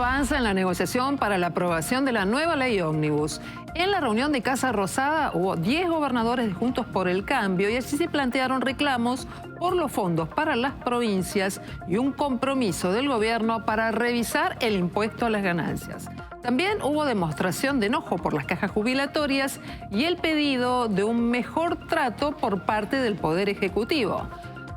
avanza en la negociación para la aprobación de la nueva ley ómnibus. En la reunión de Casa Rosada hubo 10 gobernadores de Juntos por el Cambio y así se plantearon reclamos por los fondos para las provincias y un compromiso del gobierno para revisar el impuesto a las ganancias. También hubo demostración de enojo por las cajas jubilatorias y el pedido de un mejor trato por parte del Poder Ejecutivo.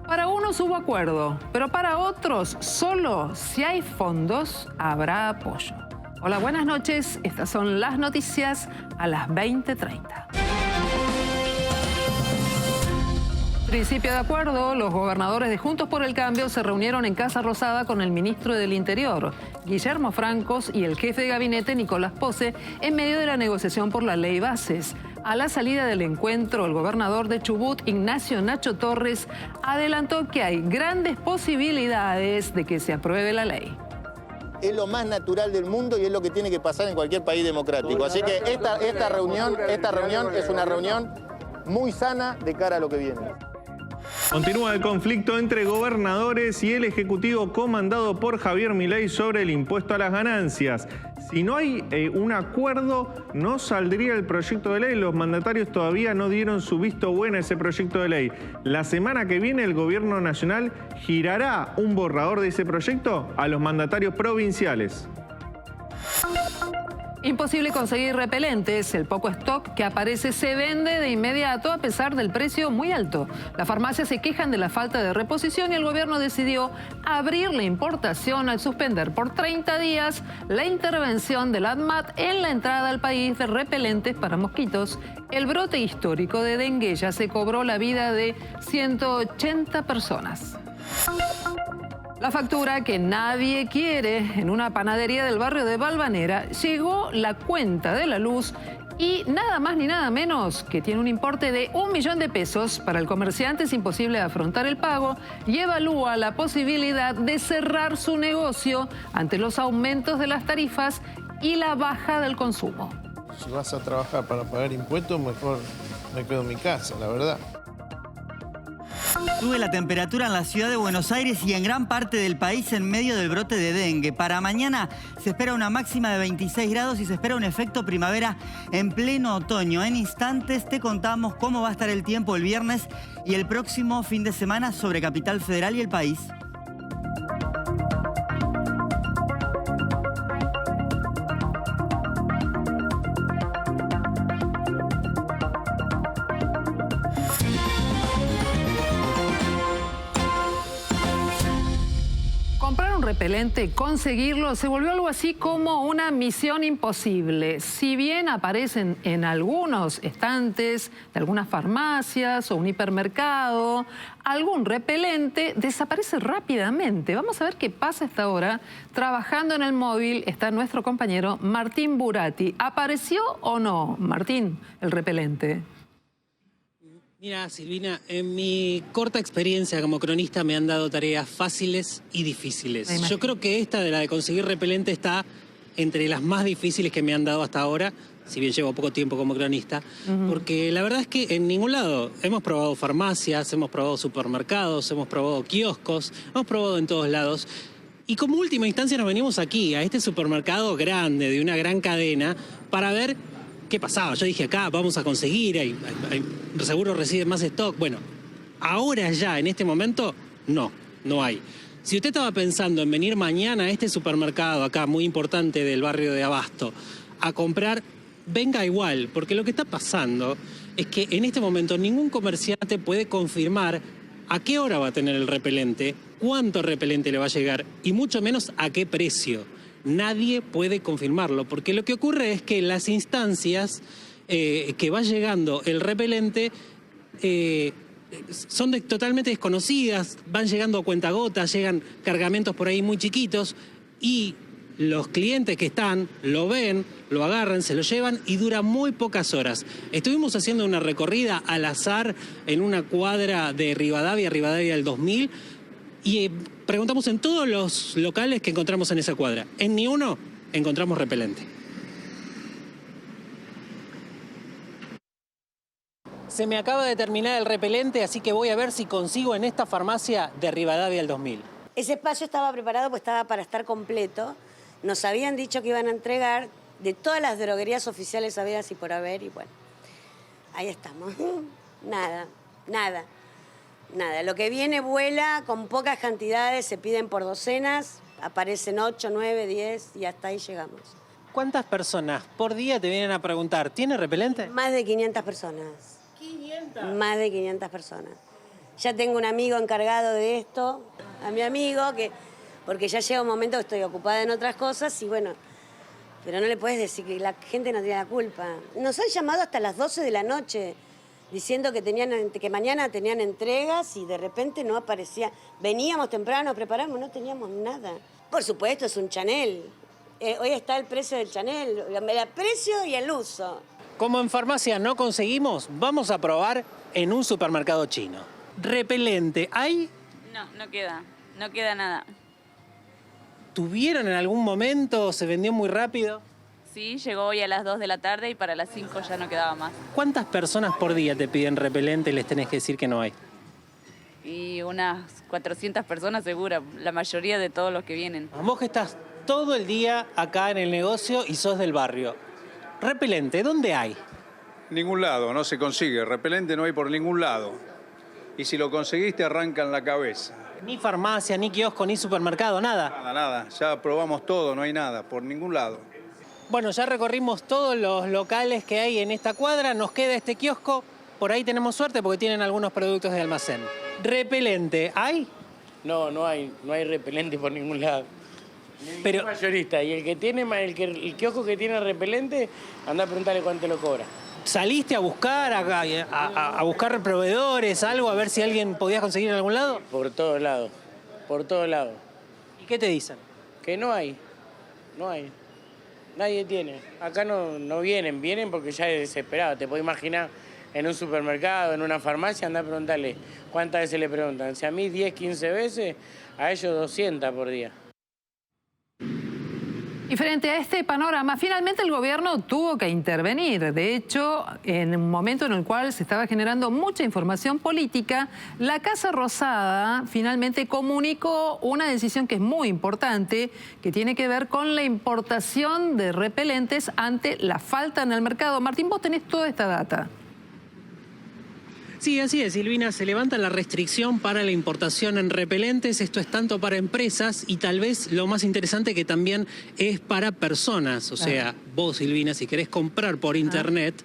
Para unos hubo acuerdo, pero para otros, solo si hay fondos, habrá apoyo. Hola, buenas noches. Estas son las noticias a las 20:30. Principio de acuerdo, los gobernadores de Juntos por el Cambio se reunieron en Casa Rosada con el ministro del Interior, Guillermo Francos, y el jefe de gabinete, Nicolás Posse, en medio de la negociación por la ley Bases. A la salida del encuentro, el gobernador de Chubut, Ignacio Nacho Torres, adelantó que hay grandes posibilidades de que se apruebe la ley. Es lo más natural del mundo y es lo que tiene que pasar en cualquier país democrático. Así que esta reunión es una reunión muy sana de cara a lo que viene. Continúa el conflicto entre gobernadores y el Ejecutivo comandado por Javier Milei sobre el impuesto a las ganancias. Si no hay un acuerdo, no saldría el proyecto de ley. Los mandatarios todavía no dieron su visto bueno a ese proyecto de ley. La semana que viene el gobierno nacional girará un borrador de ese proyecto a los mandatarios provinciales. Imposible conseguir repelentes. El poco stock que aparece se vende de inmediato a pesar del precio muy alto. Las farmacias se quejan de la falta de reposición y el gobierno decidió abrir la importación al suspender por 30 días la intervención del ADMAT en la entrada al país de repelentes para mosquitos. El brote histórico de dengue ya se cobró la vida de 180 personas. La factura que nadie quiere. En una panadería del barrio de Valvanera llegó la cuenta de la luz y nada más ni nada menos que tiene un importe de 1 millón de pesos. Para el comerciante es imposible afrontar el pago y evalúa la posibilidad de cerrar su negocio ante los aumentos de las tarifas y la baja del consumo. Si vas a trabajar para pagar impuestos, mejor me quedo en mi casa, la verdad. Sube la temperatura en la ciudad de Buenos Aires y en gran parte del país en medio del brote de dengue. Para mañana se espera una máxima de 26 grados y se espera un efecto primavera en pleno otoño. En instantes te contamos cómo va a estar el tiempo el viernes y el próximo fin de semana sobre Capital Federal y el país. Repelente, conseguirlo se volvió algo así como una misión imposible. Si bien aparecen en algunos estantes de algunas farmacias o un hipermercado, algún repelente desaparece rápidamente. Vamos a ver qué pasa a esta hora. Trabajando en el móvil está nuestro compañero Martín Burati. ¿Apareció o no, Martín, el repelente? Mira, Silvina, en mi corta experiencia como cronista me han dado tareas fáciles y difíciles. Yo creo que esta de la de conseguir repelente está entre las más difíciles que me han dado hasta ahora, si bien llevo poco tiempo como cronista, porque la verdad es que en ningún lado hemos probado farmacias, hemos probado supermercados, hemos probado kioscos, hemos probado en todos lados. Y como última instancia nos venimos aquí, a este supermercado grande, de una gran cadena, para ver qué pasaba. Yo dije, acá vamos a conseguir, seguro reciben más stock. Bueno, ahora ya, en este momento, no hay. Si usted estaba pensando en venir mañana a este supermercado acá, muy importante del barrio de Abasto, a comprar, venga igual, porque lo que está pasando es que en este momento ningún comerciante puede confirmar a qué hora va a tener el repelente, cuánto repelente le va a llegar y mucho menos a qué precio. Nadie puede confirmarlo, porque lo que ocurre es que las instancias que va llegando el repelente son totalmente desconocidas, van llegando a cuentagotas, llegan cargamentos por ahí muy chiquitos y los clientes que están lo ven, lo agarran, se lo llevan y dura muy pocas horas. Estuvimos haciendo una recorrida al azar en una cuadra de Rivadavia del 2000, y preguntamos en todos los locales que encontramos en esa cuadra. En ni uno encontramos repelente. Se me acaba de terminar el repelente, así que voy a ver si consigo en esta farmacia de Rivadavia del 2000. Ese espacio estaba preparado, pues estaba para estar completo. Nos habían dicho que iban a entregar de todas las droguerías oficiales habidas y por haber, y bueno, ahí estamos. Nada, nada, nada. Lo que viene vuela con pocas cantidades, se piden por docenas, aparecen 8, 9, 10 y hasta ahí llegamos. ¿Cuántas personas por día te vienen a preguntar, ¿tiene repelente? Más de 500 personas. ¿500? Más de 500 personas. Ya tengo un amigo encargado de esto, a mi amigo, porque ya llega un momento que estoy ocupada en otras cosas y bueno, pero no le puedes decir que la gente no tiene la culpa. Nos han llamado hasta las 12 de la noche diciendo que mañana tenían entregas y de repente no aparecía. Veníamos temprano, preparamos, no teníamos nada. Por supuesto, es un Chanel. Hoy está el precio del Chanel, el precio y el uso. Como en farmacia no conseguimos, vamos a probar en un supermercado chino. ¿Repelente hay? No, no queda nada. ¿Tuvieron en algún momento? ¿Se vendió muy rápido? Sí, llegó hoy a las 2 de la tarde y para las 5 ya no quedaba más. ¿Cuántas personas por día te piden repelente y les tenés que decir que no hay? Y unas 400 personas segura, la mayoría de todos los que vienen. Vos que estás todo el día acá en el negocio y sos del barrio. ¿Repelente dónde hay? Ningún lado, no se consigue. Repelente no hay por ningún lado. Y si lo conseguiste, arrancan la cabeza. Ni farmacia, ni kiosco, ni supermercado, nada. Nada, nada. Ya probamos todo, no hay nada, por ningún lado. Bueno, ya recorrimos todos los locales que hay en esta cuadra. Nos queda este kiosco. Por ahí tenemos suerte porque tienen algunos productos de almacén. ¿Repelente hay? No, no hay repelente por ningún lado. Pero mayorista. Y el kiosco que tiene repelente, anda a preguntarle cuánto lo cobra. ¿Saliste a buscar, a buscar proveedores, algo, a ver si alguien podía conseguir en algún lado? Por todos lados, por todos lados. ¿Y qué te dicen? Que no hay, no hay. Nadie tiene. Acá no vienen porque ya es desesperado. Te puedo imaginar en un supermercado, en una farmacia, anda a preguntarle cuántas veces le preguntan. Si a mí 10, 15 veces, a ellos 200 por día. Y frente a este panorama, finalmente el gobierno tuvo que intervenir. De hecho, en un momento en el cual se estaba generando mucha información política, la Casa Rosada finalmente comunicó una decisión que es muy importante, que tiene que ver con la importación de repelentes ante la falta en el mercado. Martín, vos tenés toda esta data. Sí, así es, Silvina. Se levanta la restricción para la importación en repelentes. Esto es tanto para empresas y tal vez lo más interesante que también es para personas. O sea, vos, Silvina, si querés comprar por internet,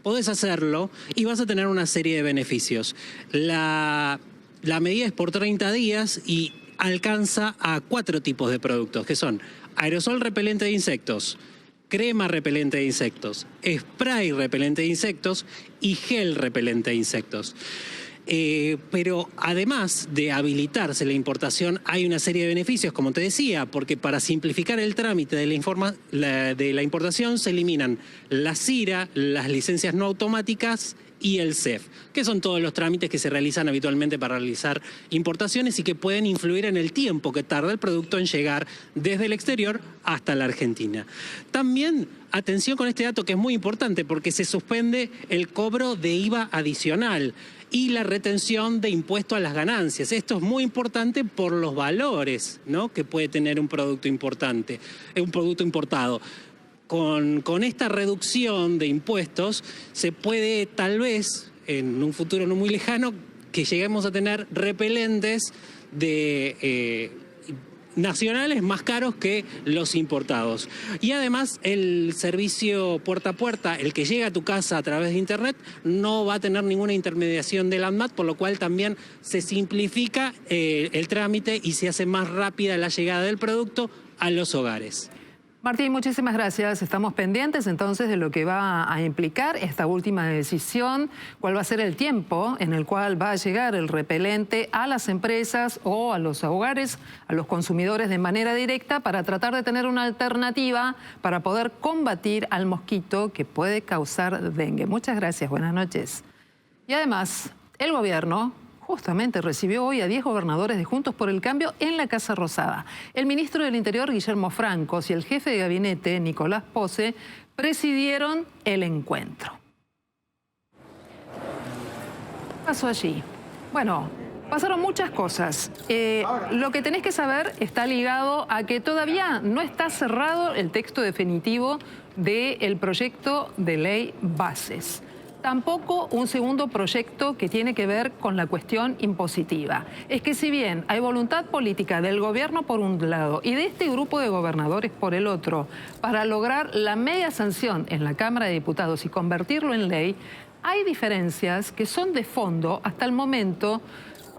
podés hacerlo y vas a tener una serie de beneficios. La medida es por 30 días y alcanza a 4 tipos de productos, que son aerosol repelente de insectos, crema repelente de insectos, spray repelente de insectos y gel repelente de insectos. Pero además de habilitarse la importación, hay una serie de beneficios, como te decía, porque para simplificar el trámite de la importación se eliminan la CIRA, las licencias no automáticas y el CEF, que son todos los trámites que se realizan habitualmente para realizar importaciones y que pueden influir en el tiempo que tarda el producto en llegar desde el exterior hasta la Argentina. También, atención con este dato que es muy importante porque se suspende el cobro de IVA adicional y la retención de impuesto a las ganancias. Esto es muy importante por los valores, ¿no?, que puede tener un producto importante, un producto importado. Con esta reducción de impuestos se puede tal vez, en un futuro no muy lejano, que lleguemos a tener repelentes nacionales más caros que los importados. Y además el servicio puerta a puerta, el que llega a tu casa a través de internet, no va a tener ninguna intermediación del ANMAT, por lo cual también se simplifica el trámite y se hace más rápida la llegada del producto a los hogares. Martín, muchísimas gracias. Estamos pendientes entonces de lo que va a implicar esta última decisión, cuál va a ser el tiempo en el cual va a llegar el repelente a las empresas o a los hogares, a los consumidores de manera directa para tratar de tener una alternativa para poder combatir al mosquito que puede causar dengue. Muchas gracias, buenas noches. Y además, el gobierno justamente recibió hoy a 10 gobernadores de Juntos por el Cambio en la Casa Rosada. El ministro del Interior, Guillermo Francos, y el jefe de gabinete, Nicolás Posse, presidieron el encuentro. ¿Qué pasó allí? Bueno, Pasaron muchas cosas. Lo que tenés que saber está ligado a que todavía no está cerrado el texto definitivo del proyecto de ley bases. Tampoco un segundo proyecto que tiene que ver con la cuestión impositiva. Es que si bien hay voluntad política del gobierno por un lado y de este grupo de gobernadores por el otro para lograr la media sanción en la Cámara de Diputados y convertirlo en ley, hay diferencias que son de fondo hasta el momento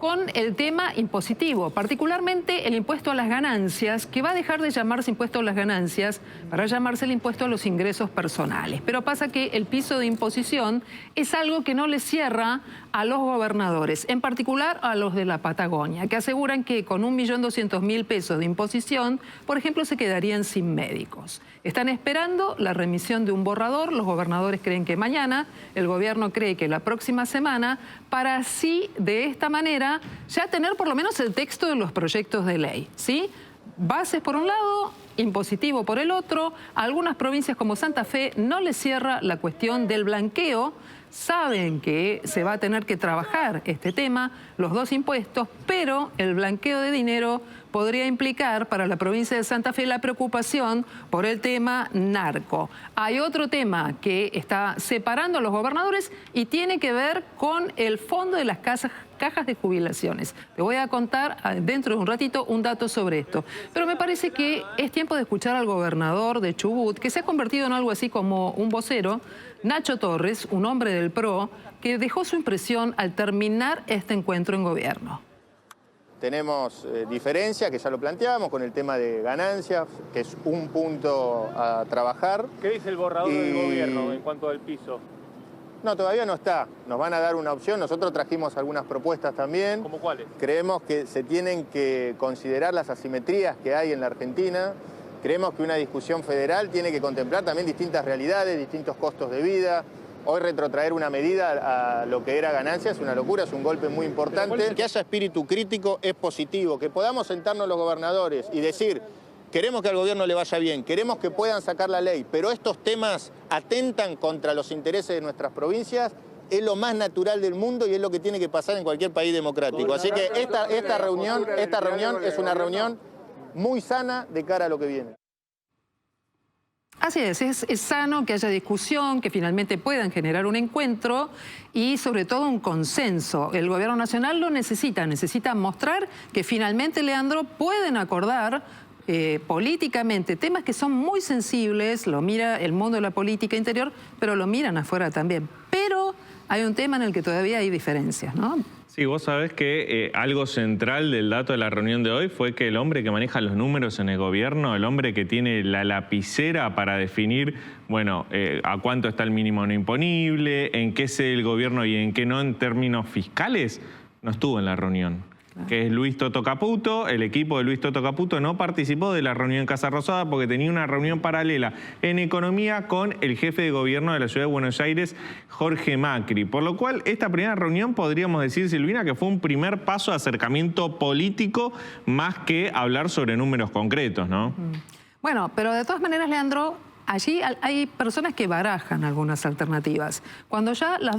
con el tema impositivo, particularmente el impuesto a las ganancias, que va a dejar de llamarse impuesto a las ganancias para llamarse el impuesto a los ingresos personales. Pero pasa que el piso de imposición es algo que no le cierra a los gobernadores, en particular a los de la Patagonia, que aseguran que con 1.200.000 pesos de imposición, por ejemplo, se quedarían sin médicos. Están esperando la remisión de un borrador, los gobernadores creen que mañana, el gobierno cree que la próxima semana, para así, de esta manera, ya tener por lo menos el texto de los proyectos de ley, ¿sí? Bases por un lado, impositivo por el otro. A algunas provincias como Santa Fe no les cierra la cuestión del blanqueo. Saben que se va a tener que trabajar este tema, los dos impuestos, pero el blanqueo de dinero podría implicar para la provincia de Santa Fe la preocupación por el tema narco. Hay otro tema que está separando a los gobernadores y tiene que ver con el fondo de las cajas de jubilaciones. Te voy a contar dentro de un ratito un dato sobre esto. Pero me parece que es tiempo de escuchar al gobernador de Chubut, que se ha convertido en algo así como un vocero, Nacho Torres, un hombre del PRO, que dejó su impresión al terminar este encuentro en gobierno. Tenemos diferencia, que ya lo planteamos, con el tema de ganancias, que es un punto a trabajar. ¿Qué dice el borrador del gobierno en cuanto al piso? No, todavía no está. Nos van a dar una opción. Nosotros trajimos algunas propuestas también. ¿Cómo cuáles? Creemos que se tienen que considerar las asimetrías que hay en la Argentina. Creemos que una discusión federal tiene que contemplar también distintas realidades, distintos costos de vida. Hoy retrotraer una medida a lo que era ganancia es una locura, es un golpe muy importante. Que haya espíritu crítico es positivo, que podamos sentarnos los gobernadores y decir, queremos que al gobierno le vaya bien, queremos que puedan sacar la ley, pero estos temas atentan contra los intereses de nuestras provincias, es lo más natural del mundo y es lo que tiene que pasar en cualquier país democrático. Así que esta reunión es una reunión muy sana de cara a lo que viene. Así es sano que haya discusión, que finalmente puedan generar un encuentro y sobre todo un consenso. El gobierno nacional lo necesita mostrar que finalmente, Leandro, pueden acordar políticamente temas que son muy sensibles, lo mira el mundo de la política interior, pero lo miran afuera también. Pero hay un tema en el que todavía hay diferencias, ¿no? Sí, vos sabés que algo central del dato de la reunión de hoy fue que el hombre que maneja los números en el gobierno, el hombre que tiene la lapicera para definir, bueno, a cuánto está el mínimo no imponible, en qué cede el gobierno y en qué no en términos fiscales, no estuvo en la reunión. Que es Luis Toto Caputo. El equipo de Luis Toto Caputo no participó de la reunión en Casa Rosada porque tenía una reunión paralela en economía con el jefe de gobierno de la ciudad de Buenos Aires, Jorge Macri. Por lo cual, esta primera reunión podríamos decir, Silvina, que fue un primer paso de acercamiento político más que hablar sobre números concretos, ¿no? Bueno, pero de todas maneras, Leandro, allí hay personas que barajan algunas alternativas. Cuando ya los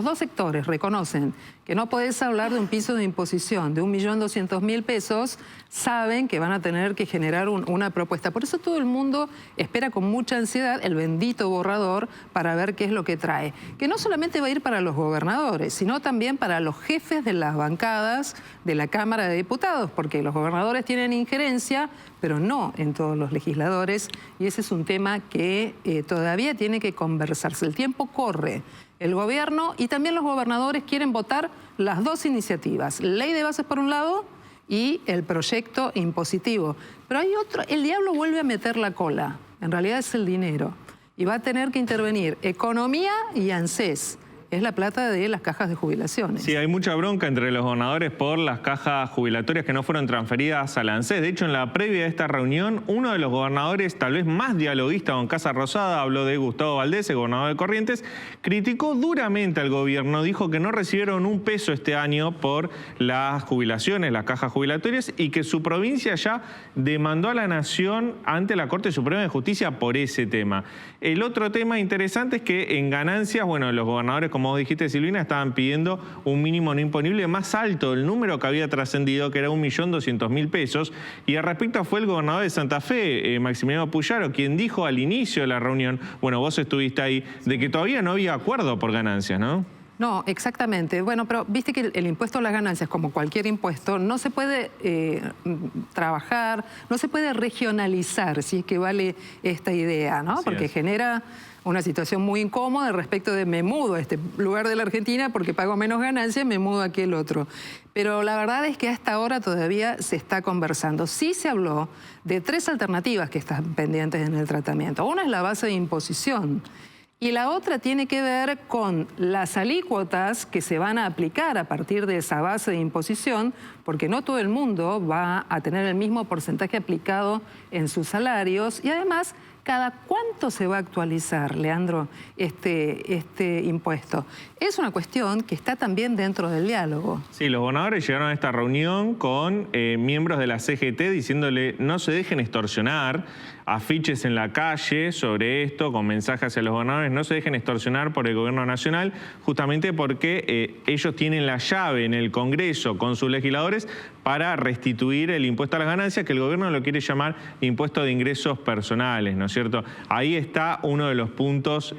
dos sectores reconocen que no podés hablar de un piso de imposición de 1.200.000 pesos, saben que van a tener que generar una propuesta. Por eso todo el mundo espera con mucha ansiedad el bendito borrador para ver qué es lo que trae. Que no solamente va a ir para los gobernadores, sino también para los jefes de las bancadas de la Cámara de Diputados, porque los gobernadores tienen injerencia, pero no en todos los legisladores, y ese es un tema que todavía tiene que conversarse. El tiempo corre. El gobierno y también los gobernadores quieren votar las dos iniciativas, ley de bases por un lado y el proyecto impositivo. Pero hay otro, el diablo vuelve a meter la cola, en realidad es el dinero, y va a tener que intervenir Economía y ANSES. Es la plata de las cajas de jubilaciones. Sí, hay mucha bronca entre los gobernadores por las cajas jubilatorias que no fueron transferidas a la ANSES. De hecho, en la previa de esta reunión, uno de los gobernadores tal vez más dialoguista con Casa Rosada, habló de Gustavo Valdés, el gobernador de Corrientes, criticó duramente al gobierno, dijo que no recibieron un peso este año por las jubilaciones, las cajas jubilatorias, y que su provincia ya demandó a la Nación ante la Corte Suprema de Justicia por ese tema. El otro tema interesante es que en ganancias, bueno, los gobernadores como como vos dijiste, Silvina, estaban pidiendo un mínimo no imponible más alto del número que había trascendido, que era 1.200.000 pesos. Y al respecto fue el gobernador de Santa Fe, Maximiliano Puyaro, quien dijo al inicio de la reunión, bueno, vos estuviste ahí, de que todavía no había acuerdo por ganancias, ¿no? No, exactamente. Bueno, pero viste que el impuesto a las ganancias, como cualquier impuesto, no se puede trabajar, no se puede regionalizar, si es que vale esta idea, ¿no? Porque genera una situación muy incómoda respecto de me mudo a este lugar de la Argentina porque pago menos ganancias, me mudo a aquel otro. Pero la verdad es que hasta ahora todavía se está conversando. Sí se habló de 3 alternativas que están pendientes en el tratamiento. Una es la base de imposición. Y la otra tiene que ver con las alícuotas que se van a aplicar a partir de esa base de imposición, porque no todo el mundo va a tener el mismo porcentaje aplicado en sus salarios. Y además, ¿cada cuánto se va a actualizar, Leandro, este impuesto? Es una cuestión que está también dentro del diálogo. Sí, los gobernadores llegaron a esta reunión con miembros de la CGT diciéndole no se dejen extorsionar, afiches en la calle sobre esto, con mensajes hacia los gobernadores, no se dejen extorsionar por el gobierno nacional, justamente porque ellos tienen la llave en el Congreso con sus legisladores para restituir el impuesto a las ganancias, que el gobierno lo quiere llamar impuesto de ingresos personales, ¿no es cierto? Ahí está uno de los puntos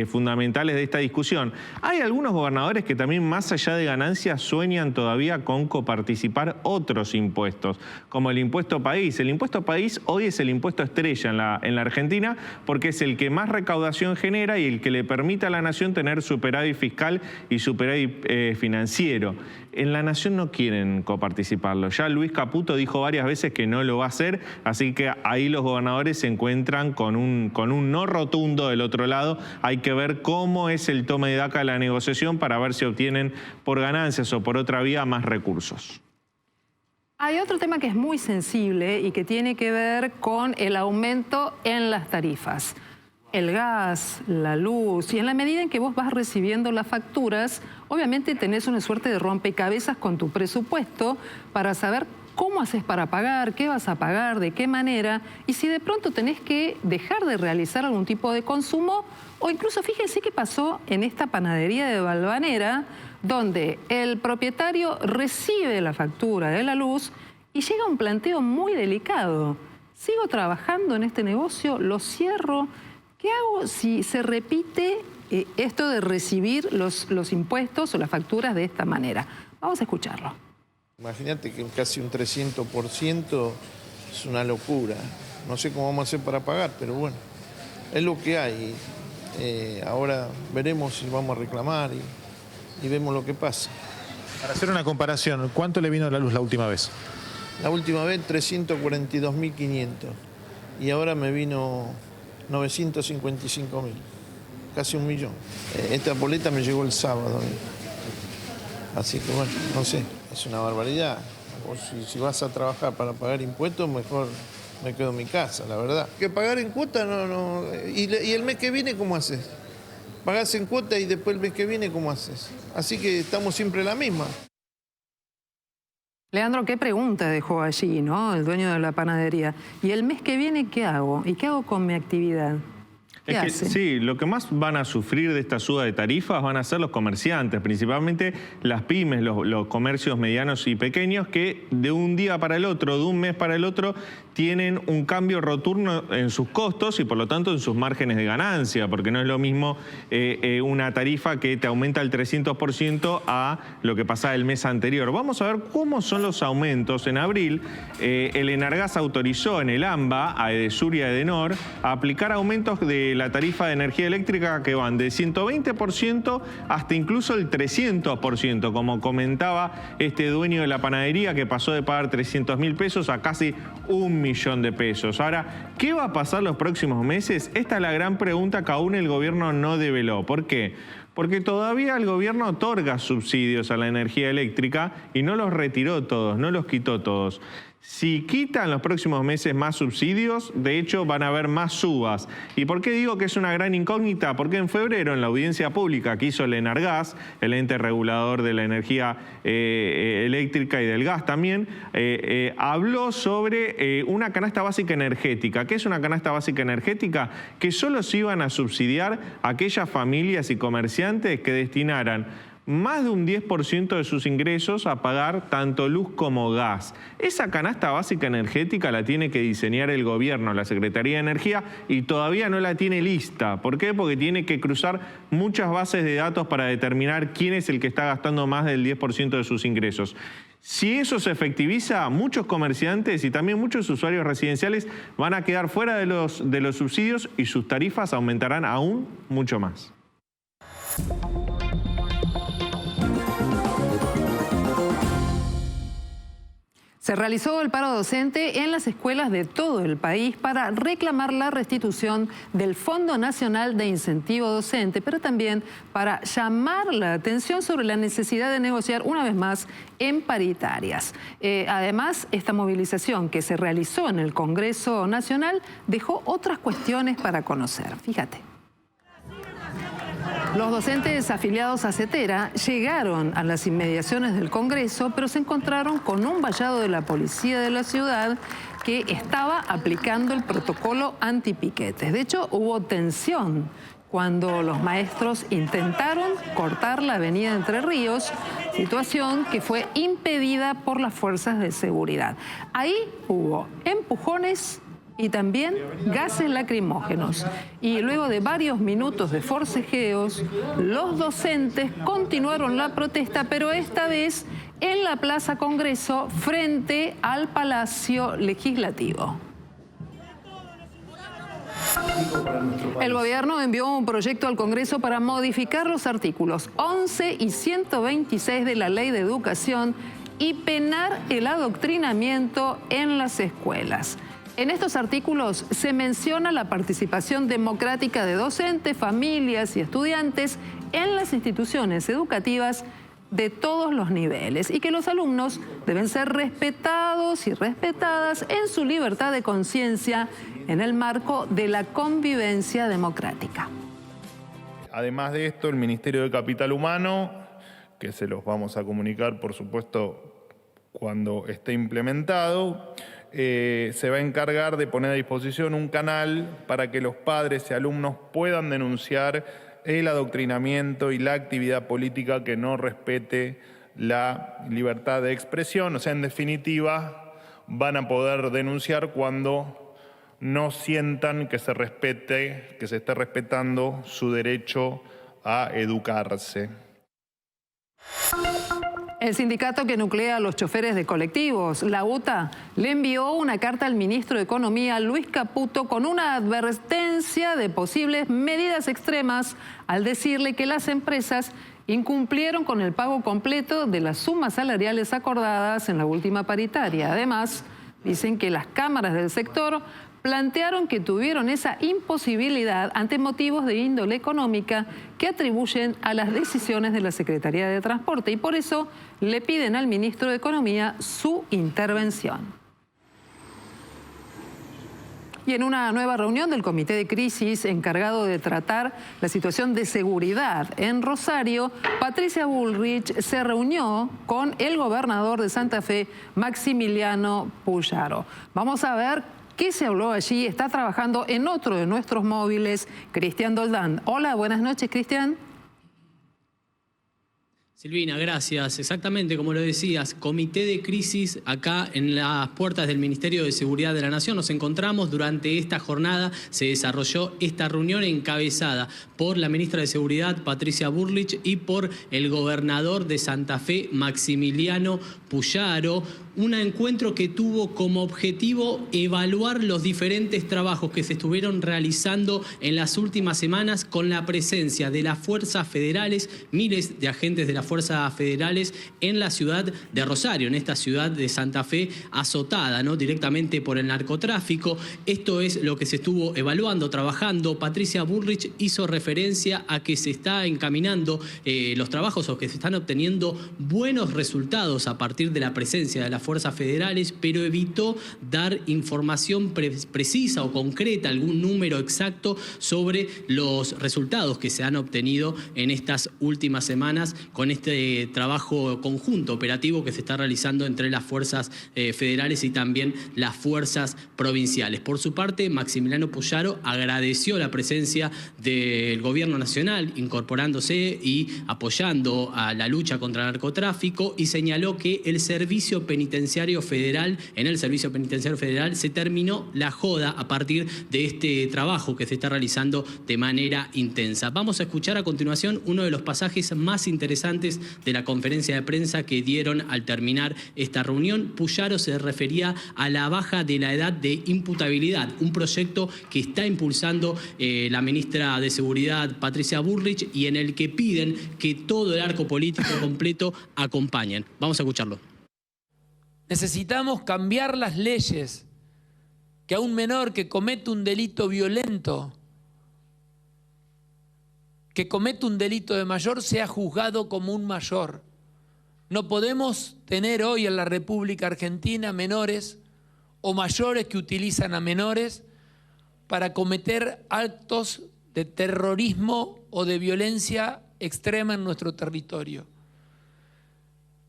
fundamentales de esta discusión. Hay algunos gobernadores que también, más allá de ganancias, sueñan todavía con coparticipar otros impuestos, como el impuesto país. El impuesto país hoy es el impuesto estrella en la Argentina porque es el que más recaudación genera y el que le permite a la nación tener superávit fiscal y superávit financiero. En la nación no quieren coparticiparlo. Ya Luis Caputo dijo varias veces que no lo va a hacer, así que ahí los gobernadores se encuentran con un no rotundo del otro lado. Hay que ver cómo es el tome de daca de la negociación para ver si obtienen por ganancias o por otra vía más recursos. Hay otro tema que es muy sensible y que tiene que ver con el aumento en las tarifas. El gas, la luz, y en la medida en que vos vas recibiendo las facturas, obviamente tenés una suerte de rompecabezas con tu presupuesto para saber cómo haces para pagar, qué vas a pagar, de qué manera, y si de pronto tenés que dejar de realizar algún tipo de consumo, o incluso fíjense qué pasó en esta panadería de Valvanera, donde el propietario recibe la factura de la luz y llega un planteo muy delicado. ¿Sigo trabajando en este negocio? ¿Lo cierro? ¿Qué hago si se repite esto de recibir los impuestos o las facturas de esta manera? Vamos a escucharlo. Imagínate que casi un 300% es una locura. No sé cómo vamos a hacer para pagar, pero bueno, es lo que hay. Ahora veremos si vamos a reclamar y vemos lo que pasa. Para hacer una comparación, ¿cuánto le vino la luz la última vez? La última vez 342.500 y ahora me vino 955.000, casi 1 millón. Esta boleta me llegó el sábado. Así que bueno, no sé, es una barbaridad. Vos, si vas a trabajar para pagar impuestos, mejor me quedo en mi casa, la verdad. Que pagar en cuota no. ¿Y el mes que viene cómo haces? Pagás en cuota y después el mes que viene cómo haces. Así que estamos siempre en la misma. Leandro, qué pregunta dejó allí, ¿no? El dueño de la panadería. ¿Y el mes que viene qué hago? ¿Y qué hago con mi actividad? Es que, sí, lo que más van a sufrir de esta suba de tarifas van a ser los comerciantes, principalmente las pymes, los comercios medianos y pequeños que de un día para el otro, de un mes para el otro, tienen un cambio rotundo en sus costos y por lo tanto en sus márgenes de ganancia, porque no es lo mismo una tarifa que te aumenta el 300% a lo que pasaba el mes anterior. Vamos a ver cómo son los aumentos. En abril, el Enargás autorizó en el AMBA, a Edesur y a Edenor, a aplicar aumentos de la tarifa de energía eléctrica que van de 120% hasta incluso el 300%, como comentaba este dueño de la panadería que pasó de pagar 300.000 pesos a casi 1 millón de pesos. Ahora, ¿qué va a pasar los próximos meses? Esta es la gran pregunta que aún el gobierno no develó. ¿Por qué? Porque todavía el gobierno otorga subsidios a la energía eléctrica y no los retiró todos, no los quitó todos. Si quitan los próximos meses más subsidios, de hecho van a haber más subas. ¿Y por qué digo que es una gran incógnita? Porque en febrero, en la audiencia pública que hizo el Enargás, el ente regulador de la energía eléctrica y del gas también, habló sobre una canasta básica energética. ¿Qué es una canasta básica energética? Que solo se iban a subsidiar aquellas familias y comerciantes comerciantes que destinaran más de un 10% de sus ingresos a pagar tanto luz como gas. Esa canasta básica energética la tiene que diseñar el gobierno, la Secretaría de Energía, y todavía no la tiene lista. ¿Por qué? Porque tiene que cruzar muchas bases de datos para determinar quién es el que está gastando más del 10% de sus ingresos. Si eso se efectiviza, muchos comerciantes y también muchos usuarios residenciales van a quedar fuera de los subsidios y sus tarifas aumentarán aún mucho más. Se realizó el paro docente en las escuelas de todo el país para reclamar la restitución del Fondo Nacional de Incentivo Docente, pero también para llamar la atención sobre la necesidad de negociar una vez más en paritarias. Además, esta movilización que se realizó en el Congreso Nacional dejó otras cuestiones para conocer. Fíjate. Los docentes afiliados a CETERA llegaron a las inmediaciones del Congreso, pero se encontraron con un vallado de la policía de la ciudad que estaba aplicando el protocolo antipiquetes. De hecho, hubo tensión cuando los maestros intentaron cortar la avenida Entre Ríos, situación que fue impedida por las fuerzas de seguridad. Ahí hubo empujones y también gases lacrimógenos. Y luego de varios minutos de forcejeos, los docentes continuaron la protesta, pero esta vez en la Plaza Congreso frente al Palacio Legislativo. El gobierno envió un proyecto al Congreso para modificar los artículos 11 y 126 de la Ley de Educación y penar el adoctrinamiento en las escuelas. En estos artículos se menciona la participación democrática de docentes, familias y estudiantes en las instituciones educativas de todos los niveles y que los alumnos deben ser respetados y respetadas en su libertad de conciencia en el marco de la convivencia democrática. Además de esto, el Ministerio de Capital Humano, que se los vamos a comunicar, por supuesto, cuando esté implementado, se va a encargar de poner a disposición un canal para que los padres y alumnos puedan denunciar el adoctrinamiento y la actividad política que no respete la libertad de expresión. O sea, en definitiva, van a poder denunciar cuando no sientan que se esté respetando su derecho a educarse. El sindicato que nuclea a los choferes de colectivos, la UTA, le envió una carta al ministro de Economía, Luis Caputo, con una advertencia de posibles medidas extremas al decirle que las empresas incumplieron con el pago completo de las sumas salariales acordadas en la última paritaria. Además, dicen que las cámaras del sector plantearon que tuvieron esa imposibilidad ante motivos de índole económica que atribuyen a las decisiones de la Secretaría de Transporte y por eso le piden al ministro de Economía su intervención. Y en una nueva reunión del Comité de Crisis encargado de tratar la situación de seguridad en Rosario, Patricia Bullrich se reunió con el gobernador de Santa Fe, Maximiliano Puyaro. Vamos a ver qué se habló allí. Está trabajando en otro de nuestros móviles, Cristian Doldán. Hola, buenas noches, Cristian. Silvina, gracias. Exactamente como lo decías, Comité de Crisis acá en las puertas del Ministerio de Seguridad de la Nación. Nos encontramos durante esta jornada, se desarrolló esta reunión encabezada por la ministra de Seguridad, Patricia Bullrich, y por el gobernador de Santa Fe, Maximiliano Puyaro. Un encuentro que tuvo como objetivo evaluar los diferentes trabajos que se estuvieron realizando en las últimas semanas con la presencia de las fuerzas federales, miles de agentes de las fuerzas federales en la ciudad de Rosario, en esta ciudad de Santa Fe azotada, ¿no?, directamente por el narcotráfico. Esto es lo que se estuvo evaluando, trabajando. Patricia Bullrich hizo referencia a que se está encaminando los trabajos o que se están obteniendo buenos resultados a partir de la presencia de las fuerzas federales, pero evitó dar información precisa o concreta, algún número exacto sobre los resultados que se han obtenido en estas últimas semanas con este trabajo conjunto operativo que se está realizando entre las fuerzas federales y también las fuerzas provinciales. Por su parte, Maximiliano Puyaro agradeció la presencia del gobierno nacional incorporándose y apoyando a la lucha contra el narcotráfico y señaló que en el Servicio Penitenciario Federal se terminó la joda a partir de este trabajo que se está realizando de manera intensa. Vamos a escuchar a continuación uno de los pasajes más interesantes de la conferencia de prensa que dieron al terminar esta reunión. Puyaro se refería a la baja de la edad de imputabilidad, un proyecto que está impulsando la ministra de Seguridad, Patricia Bullrich, y en el que piden que todo el arco político completo acompañen. Vamos a escucharlo. Necesitamos cambiar las leyes, que a un menor que comete un delito violento, que comete un delito de mayor, sea juzgado como un mayor. No podemos tener hoy en la República Argentina menores o mayores que utilizan a menores para cometer actos de terrorismo o de violencia extrema en nuestro territorio.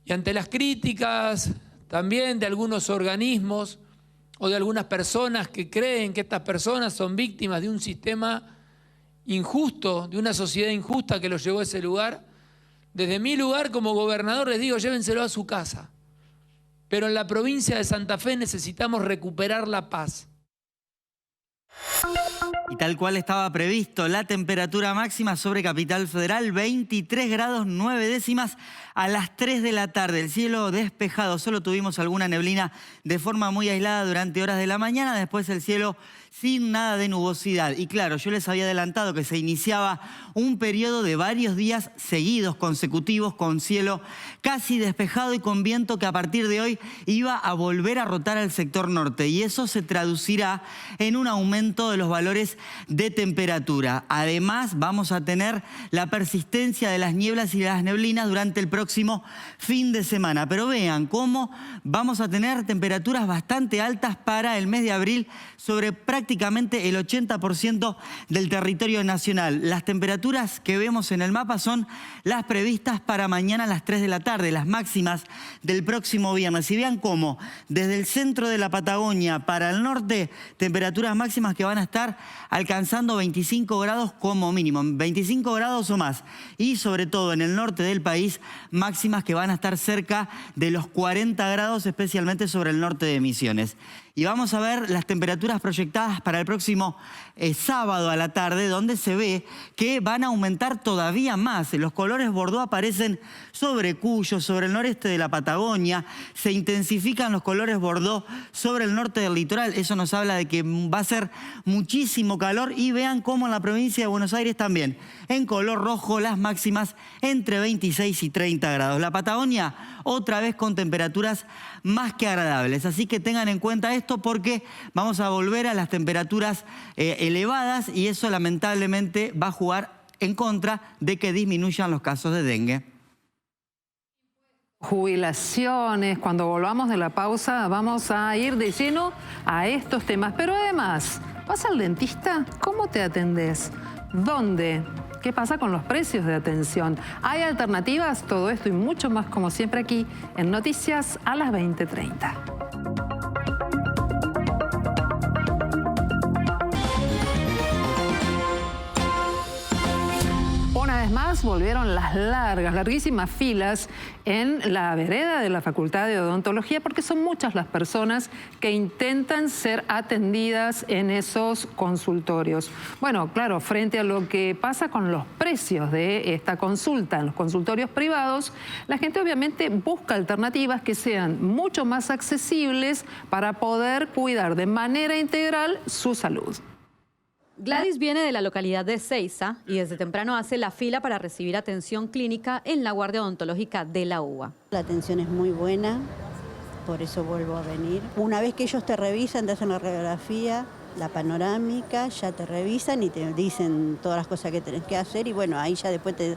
Y ante las críticas también de algunos organismos o de algunas personas que creen que estas personas son víctimas de un sistema injusto, de una sociedad injusta que los llevó a ese lugar, desde mi lugar como gobernador les digo, llévenselo a su casa. Pero en la provincia de Santa Fe necesitamos recuperar la paz. Y tal cual estaba previsto, la temperatura máxima sobre Capital Federal, 23 grados 9 décimas a las 3 de la tarde. El cielo despejado, solo tuvimos alguna neblina de forma muy aislada durante horas de la mañana, después el cielo sin nada de nubosidad. Y claro, yo les había adelantado que se iniciaba un periodo de varios días seguidos, consecutivos, con cielo casi despejado y con viento que a partir de hoy iba a volver a rotar al sector norte. Y eso se traducirá en un aumento de los valores de temperatura. Además, vamos a tener la persistencia de las nieblas y las neblinas durante el próximo fin de semana. Pero vean cómo vamos a tener temperaturas bastante altas para el mes de abril sobre prácticamente el 80% del territorio nacional. Las temperaturas que vemos en el mapa son las previstas para mañana a las 3 de la tarde, las máximas del próximo viernes. Y vean cómo desde el centro de la Patagonia para el norte, temperaturas máximas que van a estar alcanzando 25 grados como mínimo, 25 grados o más. Y sobre todo en el norte del país, máximas que van a estar cerca de los 40 grados, especialmente sobre el norte de Misiones. Y vamos a ver las temperaturas proyectadas para el próximo sábado a la tarde, donde se ve que van a aumentar todavía más. Los colores bordó aparecen sobre Cuyo, sobre el noreste de la Patagonia. Se intensifican los colores bordó sobre el norte del litoral. Eso nos habla de que va a ser muchísimo calor. Y vean cómo en la provincia de Buenos Aires también, en color rojo, las máximas entre 26 y 30 grados. La Patagonia otra vez con temperaturas más que agradables. Así que tengan en cuenta esto porque vamos a volver a las temperaturas elevadas y eso lamentablemente va a jugar en contra de que disminuyan los casos de dengue. Jubilaciones, cuando volvamos de la pausa vamos a ir de lleno a estos temas. Pero además, ¿vas al dentista? ¿Cómo te atendés? ¿Dónde? ¿Qué pasa con los precios de atención? ¿Hay alternativas? Todo esto y mucho más, como siempre, aquí en Noticias a las 20:30. Una vez más volvieron las larguísimas filas en la vereda de la Facultad de Odontología porque son muchas las personas que intentan ser atendidas en esos consultorios. Bueno, claro, frente a lo que pasa con los precios de esta consulta en los consultorios privados, la gente obviamente busca alternativas que sean mucho más accesibles para poder cuidar de manera integral su salud. Gladys viene de la localidad de Seiza y desde temprano hace la fila para recibir atención clínica en la Guardia Odontológica de la UBA. La atención es muy buena, por eso vuelvo a venir. Una vez que ellos te revisan, te hacen la radiografía, la panorámica, ya te revisan y te dicen todas las cosas que tenés que hacer y bueno, ahí ya después te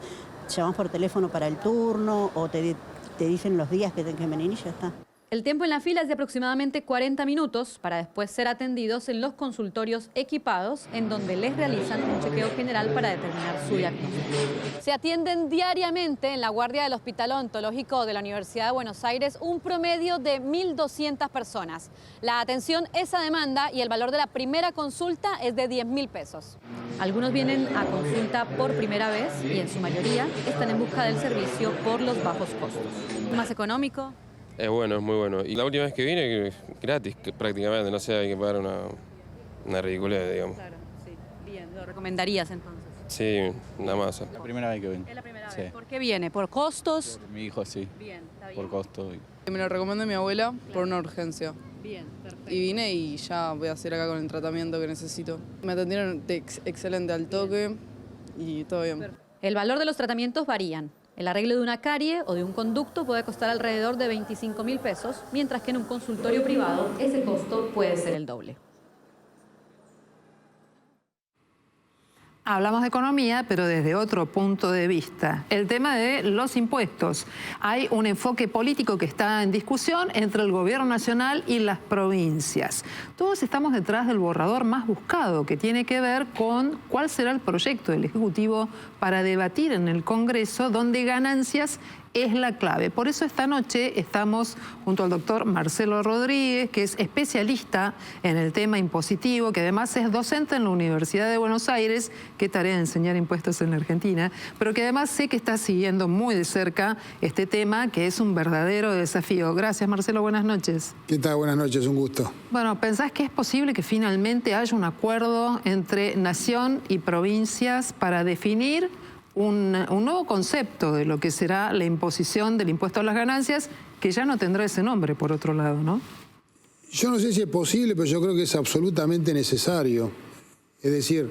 llamas por teléfono para el turno o te dicen los días que tenés que venir y ya está. El tiempo en la fila es de aproximadamente 40 minutos para después ser atendidos en los consultorios equipados en donde les realizan un chequeo general para determinar su diagnóstico. Se atienden diariamente en la guardia del Hospital Odontológico de la Universidad de Buenos Aires un promedio de 1.200 personas. La atención es a demanda y el valor de la primera consulta es de 10.000 pesos. Algunos vienen a consulta por primera vez y en su mayoría están en busca del servicio por los bajos costos. ¿Más económico? Es bueno, es muy bueno. Y la última vez que vine, gratis prácticamente, no sé, hay que pagar una ridiculez, digamos. Claro, sí. Bien, ¿lo recomendarías entonces? Sí, nada más. La primera vez que vengo. ¿Es la primera Sí. vez? ¿Por qué viene? ¿Por costos? Por mi hijo, sí. Bien, está bien. Por costo. Me lo recomendó mi abuela por una urgencia. Bien, perfecto. Y vine y ya voy a hacer acá con el tratamiento que necesito. Me atendieron excelente al toque y todo bien. El valor de los tratamientos varían. El arreglo de una carie o de un conducto puede costar alrededor de 25.000 pesos, mientras que en un consultorio privado ese costo puede ser el doble. Hablamos de economía, pero desde otro punto de vista. El tema de los impuestos. Hay un enfoque político que está en discusión entre el gobierno nacional y las provincias. Todos estamos detrás del borrador más buscado, que tiene que ver con cuál será el proyecto del Ejecutivo para debatir en el Congreso, donde ganancias es la clave. Por eso esta noche estamos junto al doctor Marcelo Rodríguez, que es especialista en el tema impositivo, que además es docente en la Universidad de Buenos Aires. Qué tarea de enseñar impuestos en la Argentina, pero que además sé que está siguiendo muy de cerca este tema, que es un verdadero desafío. Gracias, Marcelo, buenas noches. ¿Qué tal? Buenas noches, un gusto. Bueno, ¿pensás que es posible que finalmente haya un acuerdo entre nación y provincias para definir un nuevo concepto de lo que será la imposición del impuesto a las ganancias, que ya no tendrá ese nombre, por otro lado, ¿no? Yo no sé si es posible, pero yo creo que es absolutamente necesario. Es decir,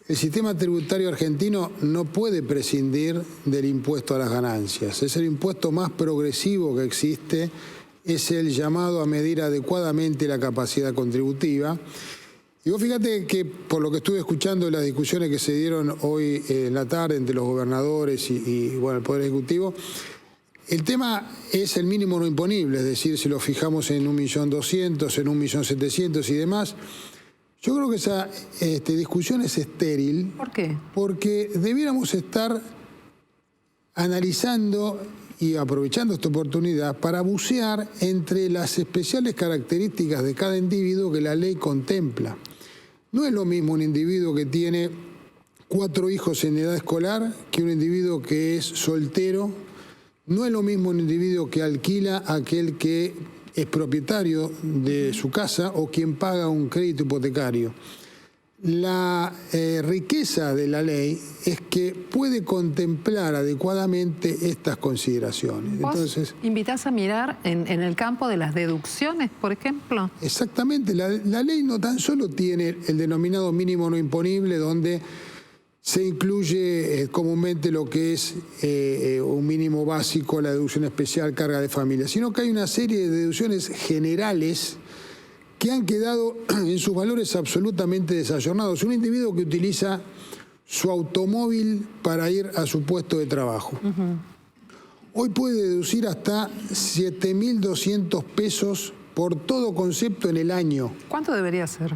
el sistema tributario argentino no puede prescindir del impuesto a las ganancias. Es el impuesto más progresivo que existe, es el llamado a medir adecuadamente la capacidad contributiva. Y vos fíjate que por lo que estuve escuchando en las discusiones que se dieron hoy en la tarde entre los gobernadores y bueno, el Poder Ejecutivo, el tema es el mínimo no imponible, es decir, si lo fijamos en 1.200.000, en 1.700.000 y demás. Yo creo que esa discusión es estéril. ¿Por qué? Porque debiéramos estar analizando y aprovechando esta oportunidad para bucear entre las especiales características de cada individuo que la ley contempla. No es lo mismo un individuo que tiene 4 hijos en edad escolar que un individuo que es soltero. No es lo mismo un individuo que alquila a aquel que es propietario de su casa o quien paga un crédito hipotecario. La riqueza de la ley es que puede contemplar adecuadamente estas consideraciones. ¿Vos Entonces, invitás a mirar en el campo de las deducciones, por ejemplo? Exactamente. La ley no tan solo tiene el denominado mínimo no imponible, donde se incluye comúnmente lo que es un mínimo básico, la deducción especial, carga de familia, sino que hay una serie de deducciones generales que han quedado en sus valores absolutamente desayornados. Un individuo que utiliza su automóvil para ir a su puesto de trabajo. Hoy puede deducir hasta 7.200 pesos por todo concepto en el año. ¿Cuánto debería ser?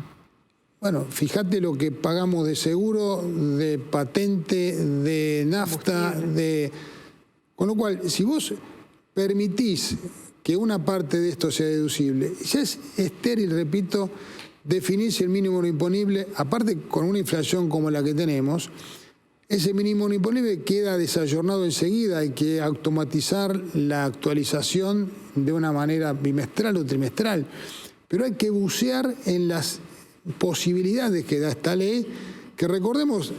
Bueno, fíjate lo que pagamos de seguro, de patente, de nafta, Con lo cual, si vos permitís que una parte de esto sea deducible, ya es estéril, repito, definir si el mínimo no imponible, aparte con una inflación como la que tenemos, ese mínimo no imponible queda desayornado enseguida, hay que automatizar la actualización de una manera bimestral o trimestral, pero hay que bucear en las posibilidades que da esta ley, que recordemos,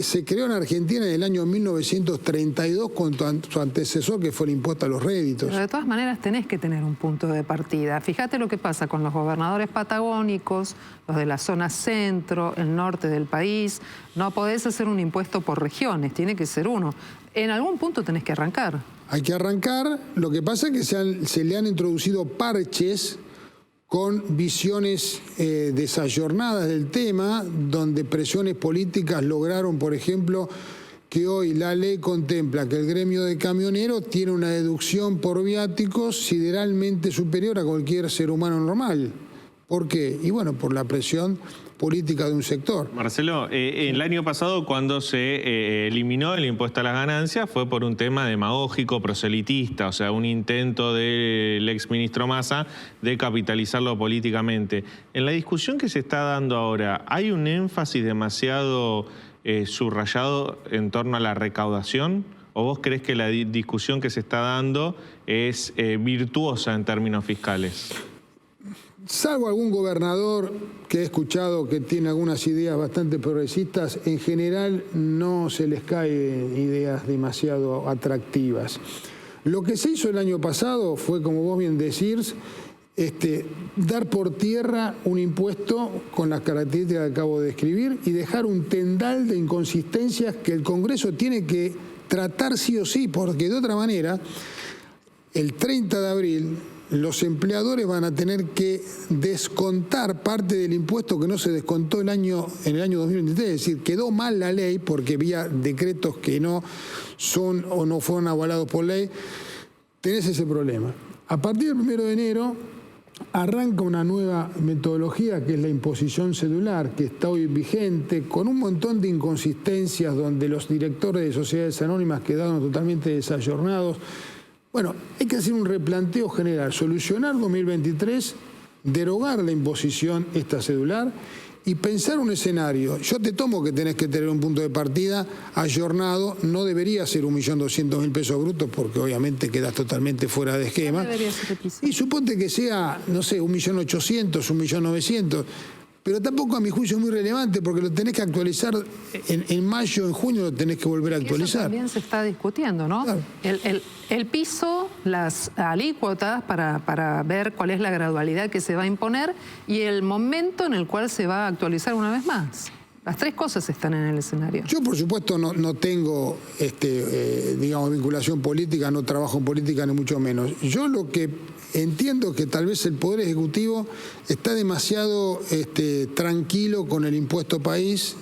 se creó en Argentina en el año 1932 con su antecesor, que fue el impuesto a los réditos. Pero de todas maneras tenés que tener un punto de partida. Fíjate lo que pasa con los gobernadores patagónicos, los de la zona centro, el norte del país. No podés hacer un impuesto por regiones, tiene que ser uno. En algún punto tenés que arrancar. Hay que arrancar, lo que pasa es que se le han introducido parches con visiones desayornadas del tema, donde presiones políticas lograron, por ejemplo, que hoy la ley contempla que el gremio de camioneros tiene una deducción por viáticos sideralmente superior a cualquier ser humano normal. ¿Por qué? Y bueno, por la presión política de un sector. Marcelo, el año pasado cuando se eliminó el impuesto a las ganancias fue por un tema demagógico, proselitista, o sea, un intento del exministro Massa de capitalizarlo políticamente. En la discusión que se está dando ahora, ¿hay un énfasis demasiado subrayado en torno a la recaudación? ¿O vos crees que la discusión que se está dando es virtuosa en términos fiscales? Salvo algún gobernador que he escuchado que tiene algunas ideas bastante progresistas, en general no se les caen ideas demasiado atractivas. Lo que se hizo el año pasado fue, como vos bien decís, dar por tierra un impuesto con las características que acabo de describir y dejar un tendal de inconsistencias que el Congreso tiene que tratar sí o sí, porque de otra manera, el 30 de abril... los empleadores van a tener que descontar parte del impuesto que no se descontó en el año 2023. Es decir, quedó mal la ley porque había decretos que no son o no fueron avalados por ley. Tenés ese problema. A partir del 1 de enero arranca una nueva metodología que es la imposición celular, que está hoy vigente, con un montón de inconsistencias donde los directores de sociedades anónimas quedaron totalmente desayornados. Bueno, hay que hacer un replanteo general, solucionar 2023, derogar la imposición esta celular y pensar un escenario. Yo te tomo que tenés que tener un punto de partida ayornado, no debería ser 1.200.000 pesos brutos porque obviamente quedás totalmente fuera de esquema. Y suponte que sea, no sé, 1.800.000, 1.900.000. Pero tampoco a mi juicio es muy relevante porque lo tenés que actualizar en mayo, en junio lo tenés que volver a actualizar. Eso también se está discutiendo, ¿no? Claro. El piso, las alícuotas para ver cuál es la gradualidad que se va a imponer y el momento en el cual se va a actualizar una vez más. Las tres cosas están en el escenario. Yo, por supuesto, no tengo, digamos, vinculación política, no trabajo en política, ni mucho menos. Yo lo que entiendo es que tal vez el Poder Ejecutivo está demasiado tranquilo con el impuesto país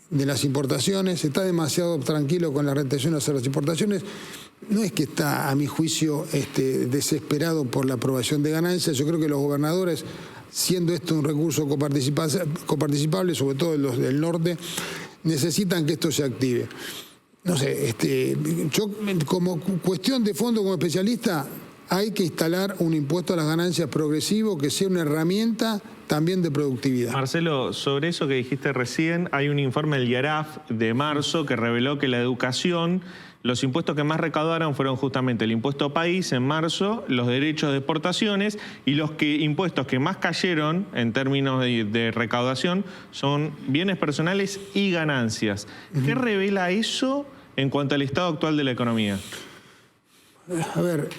de las importaciones, está demasiado tranquilo con la retención hacia las importaciones. No es que está, a mi juicio, desesperado por la aprobación de ganancias. Yo creo que los gobernadores, siendo esto un recurso coparticipable, sobre todo los del norte, necesitan que esto se active. No sé, yo como cuestión de fondo, como especialista, hay que instalar un impuesto a las ganancias progresivo que sea una herramienta también de productividad. Marcelo, sobre eso que dijiste recién, hay un informe del IARAF de marzo que reveló que la educación, los impuestos que más recaudaron fueron justamente el impuesto país en marzo, los derechos de exportaciones y los impuestos que más cayeron en términos de recaudación son bienes personales y ganancias. ¿Qué revela eso en cuanto al estado actual de la economía? A ver,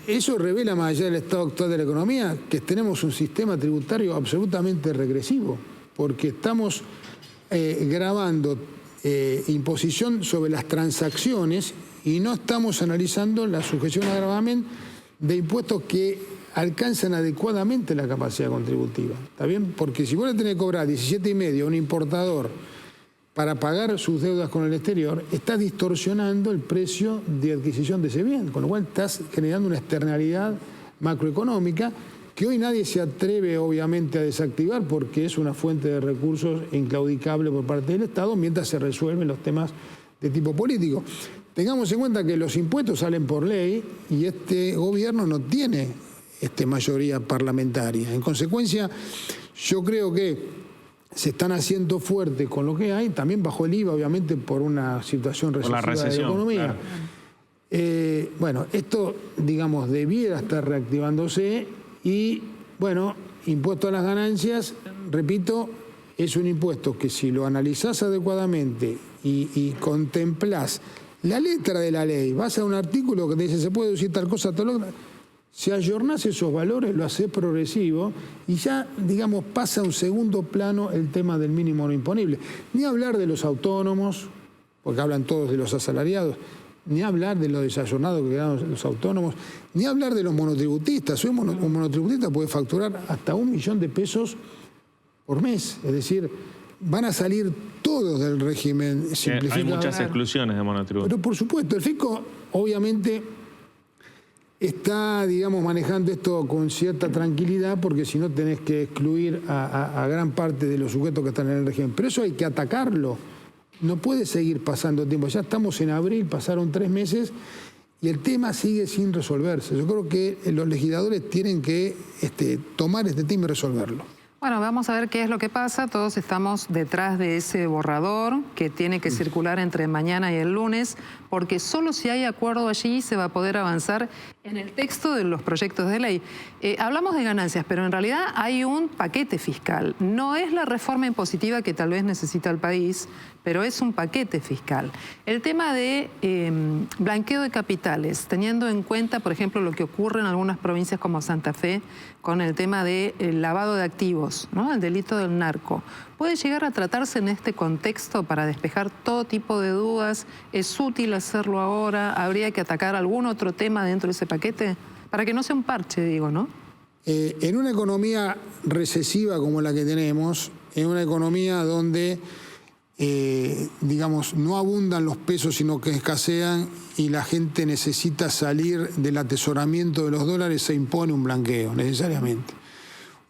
eso revela, más allá del estado actual de la economía, que tenemos un sistema tributario absolutamente regresivo, porque estamos gravando imposición sobre las transacciones y no estamos analizando la sujeción a gravamen de impuestos que alcanzan adecuadamente la capacidad contributiva. ¿Está bien? Porque si vos le tenés que cobrar 17,5 a un importador para pagar sus deudas con el exterior, estás distorsionando el precio de adquisición de ese bien, con lo cual estás generando una externalidad macroeconómica que hoy nadie se atreve obviamente a desactivar porque es una fuente de recursos inclaudicable por parte del Estado mientras se resuelven los temas de tipo político. Tengamos en cuenta que los impuestos salen por ley y este gobierno no tiene mayoría parlamentaria. En consecuencia, yo creo que se están haciendo fuerte con lo que hay, también bajo el IVA, obviamente, por una situación recesiva de la economía. Claro. Bueno, esto, digamos, debiera estar reactivándose y, bueno, impuesto a las ganancias, repito, es un impuesto que si lo analizás adecuadamente y contemplás la letra de la ley, vas a un artículo que te dice se puede deducir tal cosa, tal otra. Si ayornás esos valores, lo haces progresivo y ya, digamos, pasa a un segundo plano el tema del mínimo no imponible. Ni hablar de los autónomos, porque hablan todos de los asalariados, ni hablar de los desayornados que quedaron los autónomos, ni hablar de los monotributistas. Hoy un monotributista puede facturar hasta 1 millón de pesos por mes. Es decir, van a salir todos del régimen simplificado. Hay muchas exclusiones de monotributo. Pero por supuesto, el fisco obviamente está, digamos, manejando esto con cierta tranquilidad, porque si no tenés que excluir a gran parte de los sujetos que están en el régimen. Pero eso hay que atacarlo. No puede seguir pasando tiempo. Ya estamos en abril, pasaron 3 meses y el tema sigue sin resolverse. Yo creo que los legisladores tienen que tomar este tema y resolverlo. Bueno, vamos a ver qué es lo que pasa. Todos estamos detrás de ese borrador que tiene que circular entre mañana y el lunes, porque solo si hay acuerdo allí se va a poder avanzar en el texto de los proyectos de ley. Hablamos de ganancias, pero en realidad hay un paquete fiscal. No es la reforma impositiva que tal vez necesita el país, pero es un paquete fiscal. El tema de blanqueo de capitales, teniendo en cuenta, por ejemplo, lo que ocurre en algunas provincias como Santa Fe, con el tema de lavado de activos, ¿no? El delito del narco. ¿Puede llegar a tratarse en este contexto para despejar todo tipo de dudas? ¿Es útil hacerlo ahora? ¿Habría que atacar algún otro tema dentro de ese paquete? Para que no sea un parche, digo, ¿no? En una economía recesiva como la que tenemos, en una economía donde, digamos, no abundan los pesos, sino que escasean y la gente necesita salir del atesoramiento de los dólares, se impone un blanqueo, necesariamente.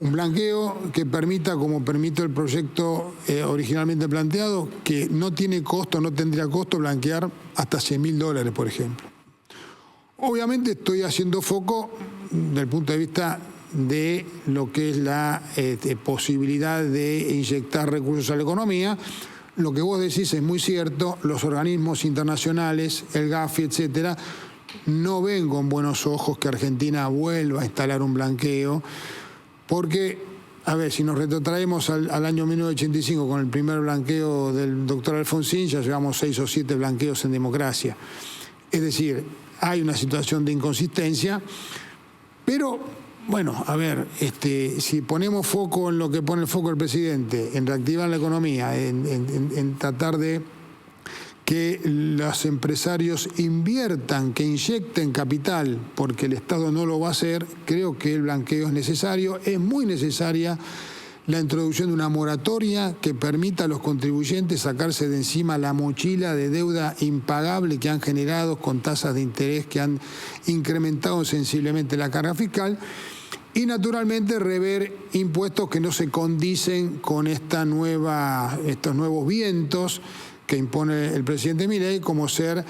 Un blanqueo que permita, como permite el proyecto originalmente planteado, que no tiene costo, no tendría costo blanquear hasta $100.000, por ejemplo. Obviamente estoy haciendo foco desde el punto de vista de lo que es la posibilidad de inyectar recursos a la economía. Lo que vos decís es muy cierto, los organismos internacionales, el Gafi, etcétera, no ven con buenos ojos que Argentina vuelva a instalar un blanqueo, porque, a ver, si nos retrotraemos al año 1985 con el primer blanqueo del doctor Alfonsín, ya llevamos 6 o 7 blanqueos en democracia. Es decir, hay una situación de inconsistencia, pero, bueno, a ver, si ponemos foco en lo que pone el foco el presidente, en reactivar la economía, en tratar de que los empresarios inviertan, que inyecten capital, porque el Estado no lo va a hacer, creo que el blanqueo es necesario. Es muy necesaria la introducción de una moratoria que permita a los contribuyentes sacarse de encima la mochila de deuda impagable que han generado con tasas de interés que han incrementado sensiblemente la carga fiscal. Y naturalmente rever impuestos que no se condicen con estos nuevos vientos que impone el presidente Milei, como ser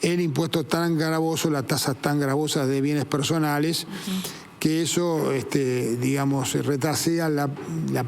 el impuesto tan gravoso, las tasas tan gravosas de bienes personales, que eso, digamos, retrasea la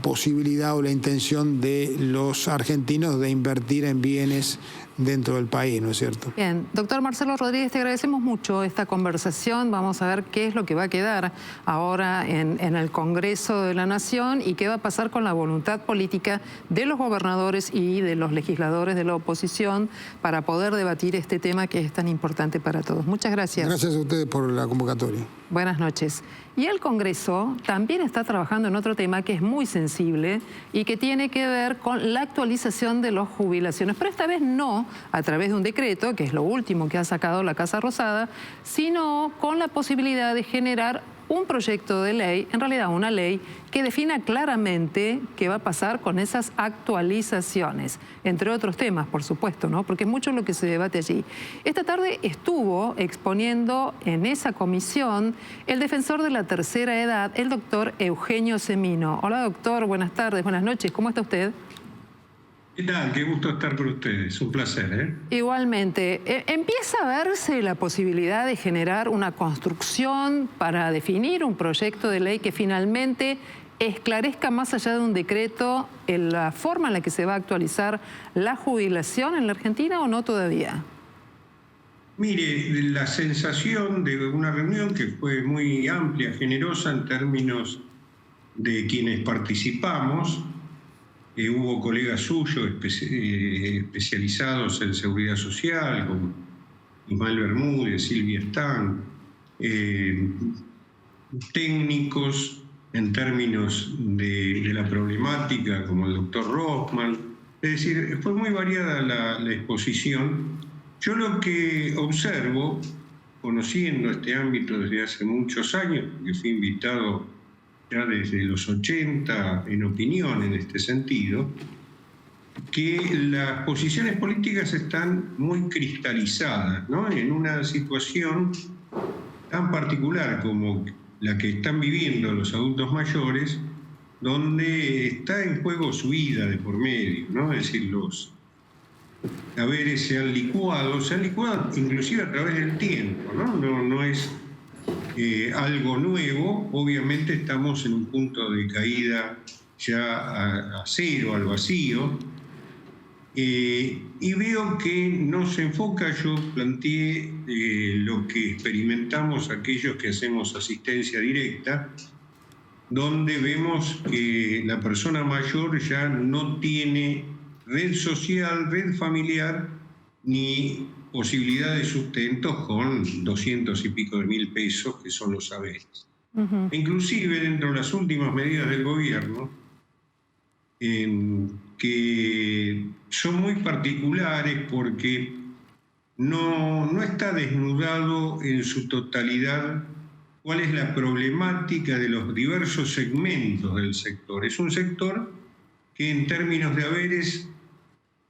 posibilidad o la intención de los argentinos de invertir en bienes dentro del país, ¿no es cierto? Bien, doctor Marcelo Rodríguez, te agradecemos mucho esta conversación. Vamos a ver qué es lo que va a quedar ahora en el Congreso de la Nación y qué va a pasar con la voluntad política de los gobernadores y de los legisladores de la oposición para poder debatir este tema que es tan importante para todos. Muchas gracias. Gracias a ustedes por la convocatoria. Buenas noches. Y el Congreso también está trabajando en otro tema que es muy sensible y que tiene que ver con la actualización de las jubilaciones, pero esta vez no a través de un decreto, que es lo último que ha sacado la Casa Rosada, sino con la posibilidad de generar un proyecto de ley, en realidad una ley, que defina claramente qué va a pasar con esas actualizaciones, entre otros temas, por supuesto, ¿no? Porque es mucho lo que se debate allí. Esta tarde estuvo exponiendo en esa comisión el defensor de la tercera edad, el doctor Eugenio Semino. Hola, doctor, buenas tardes, buenas noches, ¿cómo está usted? ¿Qué tal? Qué gusto estar con ustedes, un placer, ¿eh? Igualmente. ¿Empieza a verse la posibilidad de generar una construcción para definir un proyecto de ley que finalmente esclarezca más allá de un decreto en la forma en la que se va a actualizar la jubilación en la Argentina o no todavía? Mire, la sensación de una reunión que fue muy amplia, generosa en términos de quienes participamos. Hubo colegas suyos especializados en seguridad social, como Ismael Bermúdez, Silvia Stan, técnicos en términos de la problemática, como el doctor Rothman. Es decir, fue muy variada la exposición. Yo lo que observo, conociendo este ámbito desde hace muchos años, porque fui invitado ya desde los 80 en opinión en este sentido, que las posiciones políticas están muy cristalizadas, ¿no? En una situación tan particular como la que están viviendo los adultos mayores, donde está en juego su vida de por medio, ¿no? Es decir, los haberes se han licuado inclusive a través del tiempo, ¿no? No es algo nuevo. Obviamente estamos en un punto de caída ya a cero, al vacío, y veo que no se enfoca. Yo planteé lo que experimentamos aquellos que hacemos asistencia directa, donde vemos que la persona mayor ya no tiene red social, red familiar, ni posibilidad de sustento con 200 y pico de mil pesos, que son los haberes. Inclusive dentro de las últimas medidas del gobierno, que son muy particulares porque no está desnudado en su totalidad cuál es la problemática de los diversos segmentos del sector. Es un sector que en términos de haberes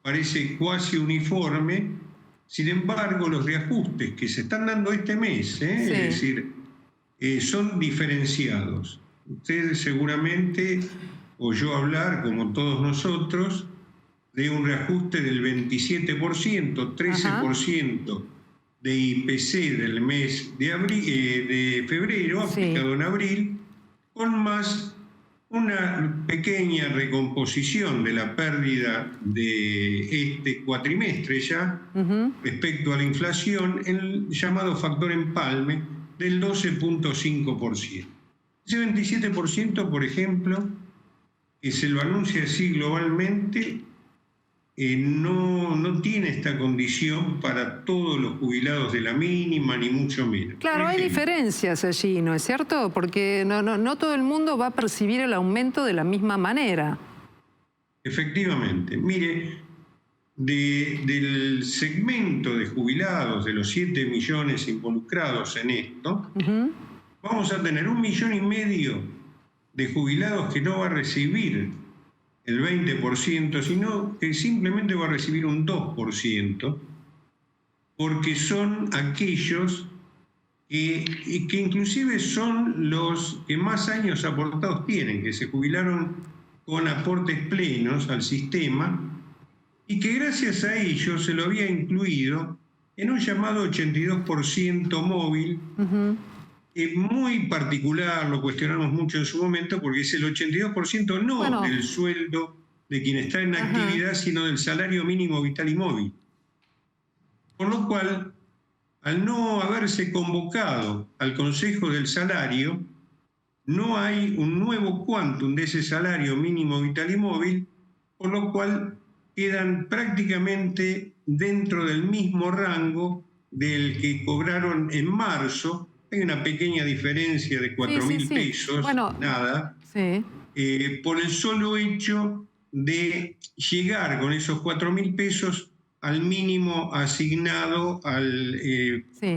parece cuasi uniforme. Sin embargo, los reajustes que se están dando este mes, es decir, son diferenciados. Usted seguramente oyó hablar, como todos nosotros, de un reajuste del 27%, 13% de IPC del mes de febrero, aplicado en abril, con más una pequeña recomposición de la pérdida de este cuatrimestre ya respecto a la inflación, el llamado factor empalme del 12.5%. Ese 27%, por ejemplo, que se lo anuncia así globalmente, no tiene esta condición para todos los jubilados de la mínima, ni mucho menos. Claro, hay diferencias allí, ¿no es cierto? Porque no todo el mundo va a percibir el aumento de la misma manera. Efectivamente. Mire, del segmento de jubilados, de los 7 millones involucrados en esto, vamos a tener 1,5 millones de jubilados que no va a recibir el 20%, sino que simplemente va a recibir un 2%, porque son aquellos que inclusive son los que más años aportados tienen, que se jubilaron con aportes plenos al sistema y que gracias a ellos se lo había incluido en un llamado 82% móvil, muy particular, lo cuestionamos mucho en su momento, porque es el 82% no del sueldo de quien está en actividad, sino del salario mínimo vital y móvil. Por lo cual, al no haberse convocado al Consejo del Salario, no hay un nuevo quantum de ese salario mínimo vital y móvil, por lo cual quedan prácticamente dentro del mismo rango del que cobraron en marzo. Hay una pequeña diferencia de 4.000 pesos, nada, por el solo hecho de llegar con esos 4.000 pesos al mínimo asignado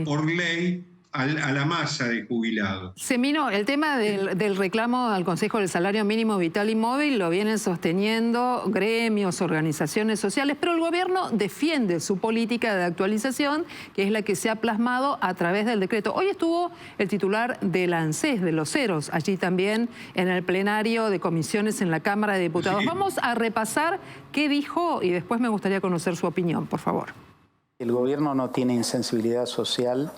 por ley a la masa de jubilados. Semino, el tema del reclamo al Consejo del Salario Mínimo Vital y Móvil lo vienen sosteniendo gremios, organizaciones sociales, pero el gobierno defiende su política de actualización, que es la que se ha plasmado a través del decreto. Hoy estuvo el titular del ANSES, de los ceros, allí también en el plenario de comisiones en la Cámara de Diputados. Vamos a repasar qué dijo y después me gustaría conocer su opinión, por favor. El gobierno no tiene insensibilidad social.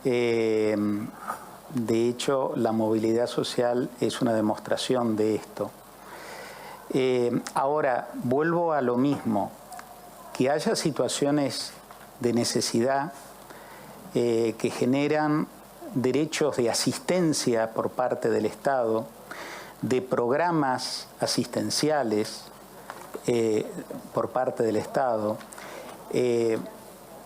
De hecho, la movilidad social es una demostración de esto. Ahora, vuelvo a lo mismo, que haya situaciones de necesidad que generan derechos de asistencia por parte del Estado, de programas asistenciales por parte del Estado,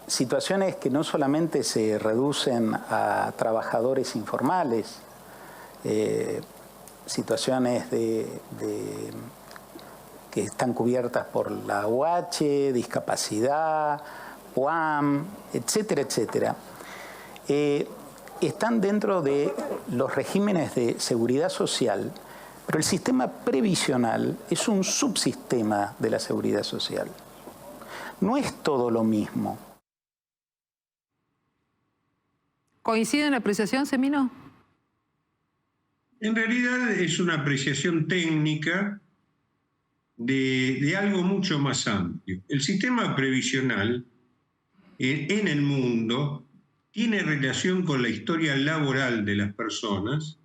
situaciones que no solamente se reducen a trabajadores informales, situaciones que están cubiertas por la UH, discapacidad, UAM, etcétera, etcétera, están dentro de los regímenes de seguridad social Pero el sistema previsional es un subsistema de la seguridad social. No es todo lo mismo. ¿Coincide en la apreciación, Semino? En realidad es una apreciación técnica de algo mucho más amplio. El sistema previsional en el mundo tiene relación con la historia laboral de las personas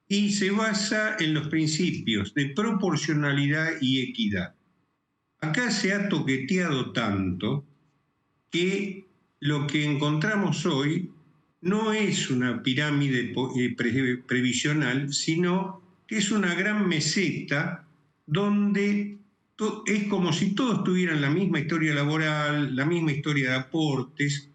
y se basa en los principios de proporcionalidad y equidad. Acá se ha toqueteado tanto que lo que encontramos hoy no es una pirámide previsional, sino que es una gran meseta donde es como si todos tuvieran la misma historia laboral, la misma historia de aportes.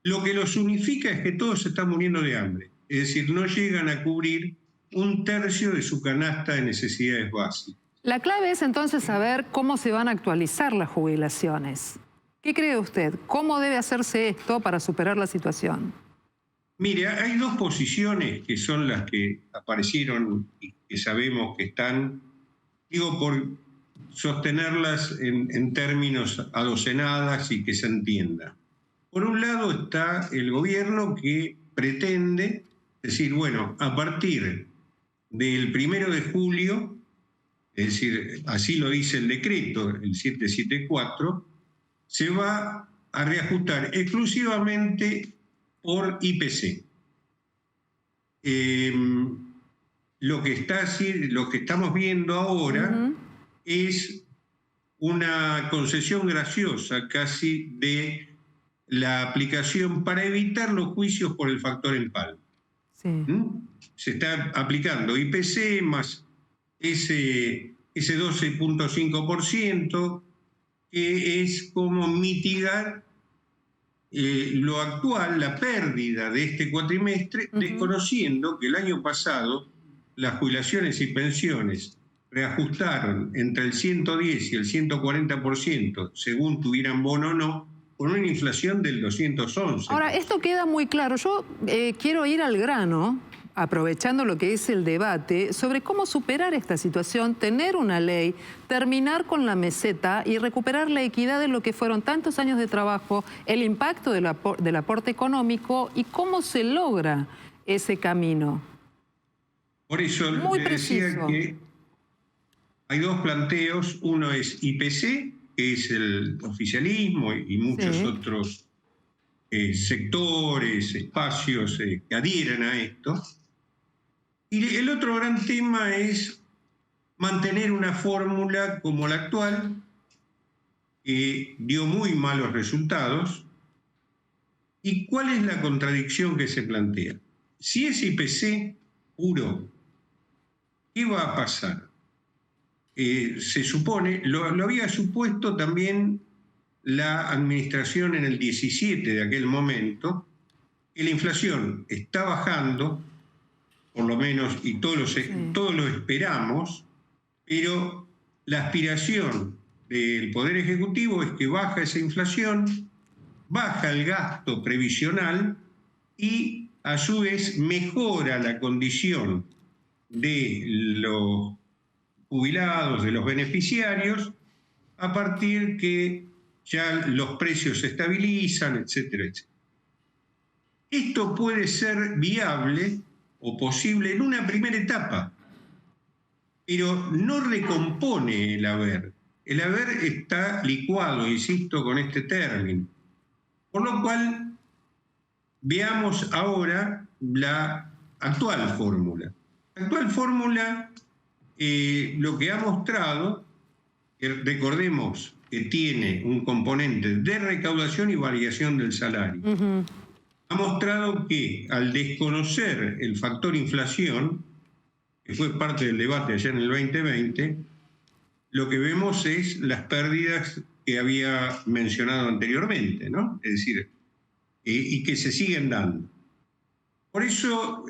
Lo que los unifica es que todos se están muriendo de hambre. Es decir, no llegan a cubrir 1/3 de su canasta de necesidades básicas. La clave es entonces saber cómo se van a actualizar las jubilaciones. ¿Qué cree usted? ¿Cómo debe hacerse esto para superar la situación? Mire, hay dos posiciones que son las que aparecieron y que sabemos que están, digo, por sostenerlas en términos adocenadas y que se entienda. Por un lado está el gobierno que pretende decir, bueno, a partir del 1 de julio, es decir, así lo dice el decreto, el 774, se va a reajustar exclusivamente por IPC. Lo que estamos viendo ahora es una concesión graciosa casi de la aplicación para evitar los juicios por el factor empalme. Sí. Se está aplicando IPC más ese 12.5%, que es como mitigar lo actual, la pérdida de este cuatrimestre, desconociendo que el año pasado las jubilaciones y pensiones reajustaron entre el 110 y el 140%, según tuvieran bono o no, con una inflación del 211. Ahora, esto queda muy claro. Yo quiero ir al grano, aprovechando lo que es el debate, sobre cómo superar esta situación, tener una ley, terminar con la meseta y recuperar la equidad de lo que fueron tantos años de trabajo, el impacto del aporte económico y cómo se logra ese camino. Por eso le decía que hay dos planteos. Uno es IPC, que es el oficialismo y muchos otros sectores, espacios que adhieren a esto. Y el otro gran tema es mantener una fórmula como la actual, que dio muy malos resultados. ¿Y cuál es la contradicción que se plantea? Si es IPC puro, ¿qué va a pasar? Se supone, lo había supuesto también la administración en el 17 de aquel momento, que la inflación está bajando, por lo menos, y todos lo esperamos, pero la aspiración del Poder Ejecutivo es que baja esa inflación, baja el gasto previsional y a su vez mejora la condición de los jubilados, de los beneficiarios, a partir que ya los precios se estabilizan, etcétera, etcétera. Esto puede ser viable o posible en una primera etapa, pero no recompone el haber. El haber está licuado, insisto, con este término. Por lo cual, veamos ahora la actual fórmula. La actual fórmula lo que ha mostrado, recordemos que tiene un componente de recaudación y variación del salario. Ha mostrado que al desconocer el factor inflación, que fue parte del debate allá en el 2020, lo que vemos es las pérdidas que había mencionado anteriormente, ¿no? Es decir, y que se siguen dando. Por eso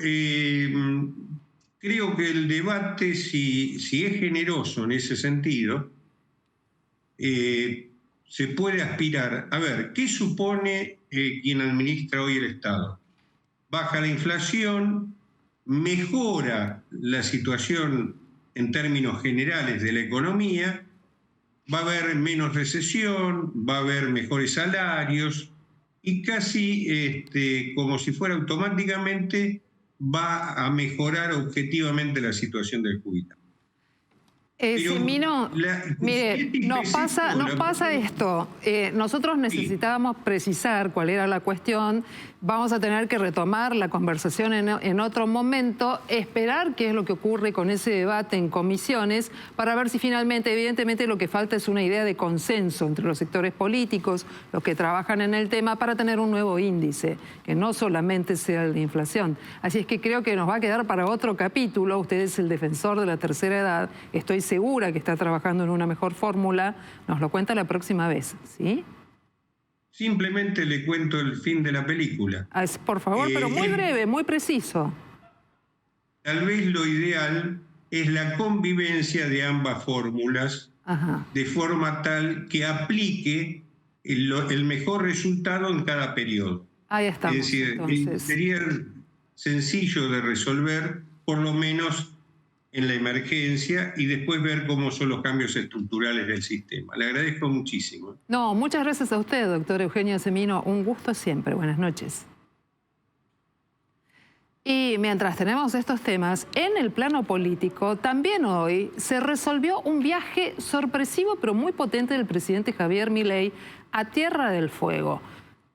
creo que el debate, si es generoso en ese sentido, se puede aspirar a ver qué supone quien administra hoy el Estado. Baja la inflación, mejora la situación en términos generales de la economía, va a haber menos recesión, va a haber mejores salarios y casi como si fuera automáticamente va a mejorar objetivamente la situación del jubilado. Semino, mire, nos pasa esto. Nosotros necesitábamos precisar cuál era la cuestión. Vamos a tener que retomar la conversación en otro momento, esperar qué es lo que ocurre con ese debate en comisiones para ver si finalmente, evidentemente, lo que falta es una idea de consenso entre los sectores políticos, los que trabajan en el tema, para tener un nuevo índice, que no solamente sea el de inflación. Así es que creo que nos va a quedar para otro capítulo. Usted es el defensor de la tercera edad. Estoy segura que está trabajando en una mejor fórmula. Nos lo cuenta la próxima vez, ¿sí? Simplemente le cuento el fin de la película. Por favor, pero muy breve, muy preciso. Tal vez lo ideal es la convivencia de ambas fórmulas, de forma tal que aplique el mejor resultado en cada periodo. Ahí estamos, es decir, entonces. Sería sencillo de resolver, por lo menos en la emergencia, y después ver cómo son los cambios estructurales del sistema. Le agradezco muchísimo. No, muchas gracias a usted, doctor Eugenio Semino. Un gusto siempre. Buenas noches. Y mientras tenemos estos temas, en el plano político, también hoy se resolvió un viaje sorpresivo pero muy potente del presidente Javier Milei a Tierra del Fuego,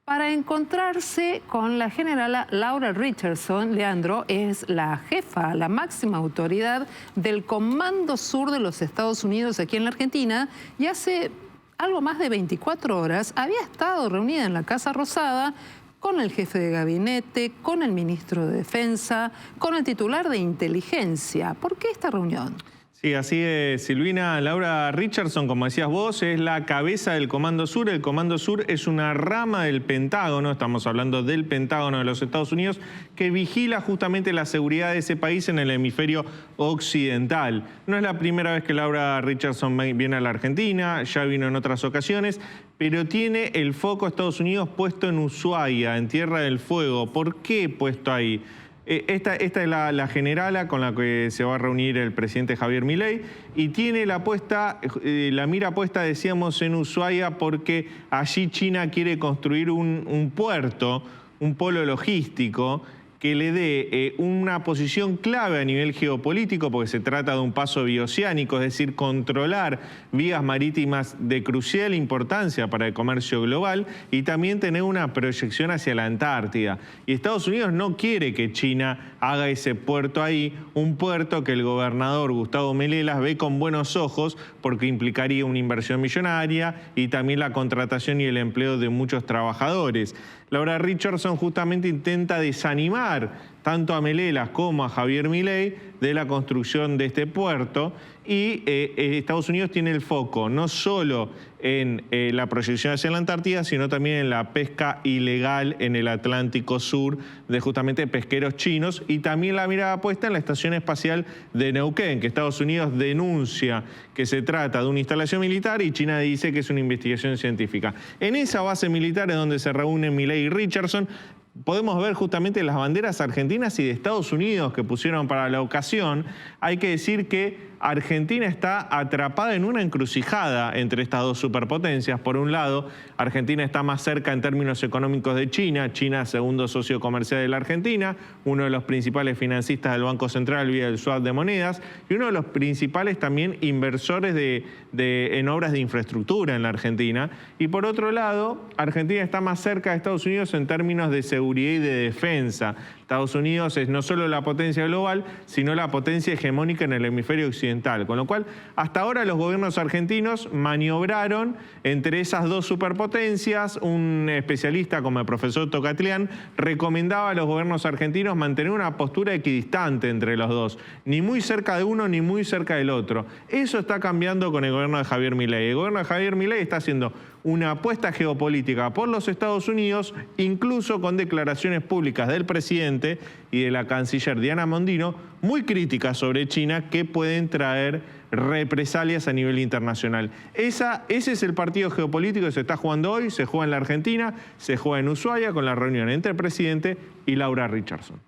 para encontrarse con la generala Laura Richardson. Leandro es la jefa, la máxima autoridad del Comando Sur de los Estados Unidos aquí en la Argentina, y hace algo más de 24 horas había estado reunida en la Casa Rosada con el jefe de gabinete, con el ministro de Defensa, con el titular de Inteligencia. ¿Por qué esta reunión? Sí, así es, Silvina. Laura Richardson, como decías vos, es la cabeza del Comando Sur. El Comando Sur es una rama del Pentágono, estamos hablando del Pentágono de los Estados Unidos, que vigila justamente la seguridad de ese país en el hemisferio occidental. No es la primera vez que Laura Richardson viene a la Argentina, ya vino en otras ocasiones, pero tiene el foco Estados Unidos puesto en Ushuaia, en Tierra del Fuego. ¿Por qué puesto ahí? Esta es la generala con la que se va a reunir el presidente Javier Milei, y tiene la mira puesta, decíamos, en Ushuaia, porque allí China quiere construir un puerto, un polo logístico que le dé una posición clave a nivel geopolítico, porque se trata de un paso bioceánico, es decir, controlar vías marítimas de crucial importancia para el comercio global, y también tener una proyección hacia la Antártida. Y Estados Unidos no quiere que China haga ese puerto ahí, un puerto que el gobernador Gustavo Melelas ve con buenos ojos, porque implicaría una inversión millonaria y también la contratación y el empleo de muchos trabajadores. Laura Richardson justamente intenta desanimar tanto a Melelas como a Javier Milei de la construcción de este puerto, y Estados Unidos tiene el foco no solo en la proyección hacia la Antártida, sino también en la pesca ilegal en el Atlántico Sur de justamente pesqueros chinos, y también la mirada puesta en la Estación Espacial de Neuquén, que Estados Unidos denuncia que se trata de una instalación militar y China dice que es una investigación científica. En esa base militar es donde se reúnen Milei y Richardson. Podemos ver justamente las banderas argentinas y de Estados Unidos que pusieron para la ocasión. Hay que decir que Argentina está atrapada en una encrucijada entre estas dos superpotencias. Por un lado, Argentina está más cerca en términos económicos de China. China, segundo socio comercial de la Argentina, uno de los principales financistas del Banco Central vía el swap de monedas, y uno de los principales también inversores en obras de infraestructura en la Argentina. Y por otro lado, Argentina está más cerca de Estados Unidos en términos de seguridad y de defensa. Estados Unidos es no solo la potencia global, sino la potencia hegemónica en el hemisferio occidental. Con lo cual, hasta ahora los gobiernos argentinos maniobraron entre esas dos superpotencias. Un especialista como el profesor Tocatlián recomendaba a los gobiernos argentinos mantener una postura equidistante entre los dos, ni muy cerca de uno ni muy cerca del otro. Eso está cambiando con el gobierno de Javier Milei. El gobierno de Javier Milei está haciendo una apuesta geopolítica por los Estados Unidos, incluso con declaraciones públicas del presidente y de la canciller Diana Mondino, muy críticas sobre China, que pueden traer represalias a nivel internacional. Ese es el partido geopolítico que se está jugando hoy, se juega en la Argentina, se juega en Ushuaia con la reunión entre el presidente y Laura Richardson.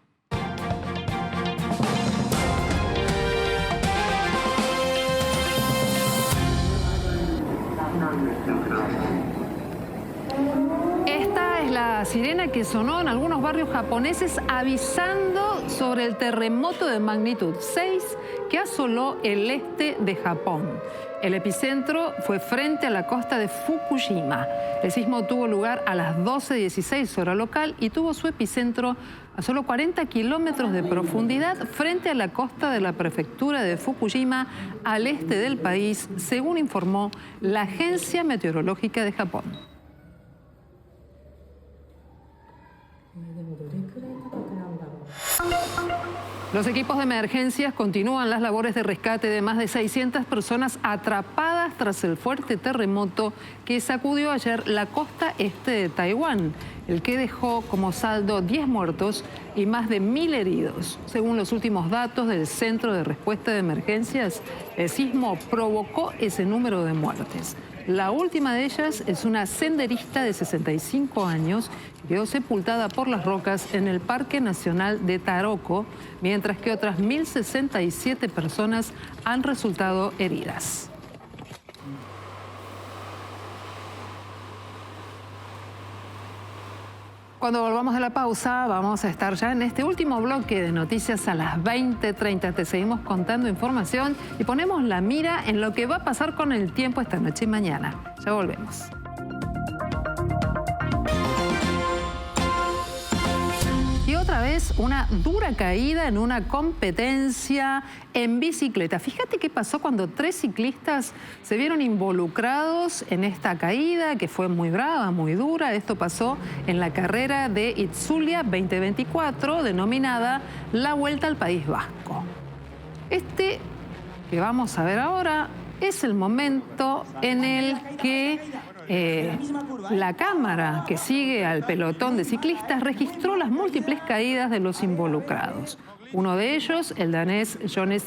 la sirena que sonó en algunos barrios japoneses avisando sobre el terremoto de magnitud 6 que asoló el este de Japón. El epicentro fue frente a la costa de Fukushima. El sismo tuvo lugar a las 12:16 hora local y tuvo su epicentro a solo 40 kilómetros de profundidad frente a la costa de la prefectura de Fukushima, al este del país, según informó la Agencia Meteorológica de Japón. Los equipos de emergencias continúan las labores de rescate de más de 600 personas atrapadas tras el fuerte terremoto que sacudió ayer la costa este de Taiwán, el que dejó como saldo 10 muertos y más de 1000 heridos. Según los últimos datos del Centro de Respuesta de Emergencias, el sismo provocó ese número de muertes. La última de ellas es una senderista de 65 años que quedó sepultada por las rocas en el Parque Nacional de Taroko, mientras que otras 1067 personas han resultado heridas. Cuando volvamos de la pausa, vamos a estar ya en este último bloque de noticias a las 20:30. Te seguimos contando información y ponemos la mira en lo que va a pasar con el tiempo esta noche y mañana. Ya volvemos. Y otra vez una dura caída en una competencia en bicicleta. Fíjate qué pasó cuando 3 ciclistas se vieron involucrados en esta caída, que fue muy brava, muy dura. Esto pasó en la carrera de Itzulia 2024, denominada la Vuelta al País Vasco. Este que vamos a ver ahora es el momento en el que la cámara que sigue al pelotón de ciclistas registró las múltiples caídas de los involucrados. Uno de ellos, el danés Jonas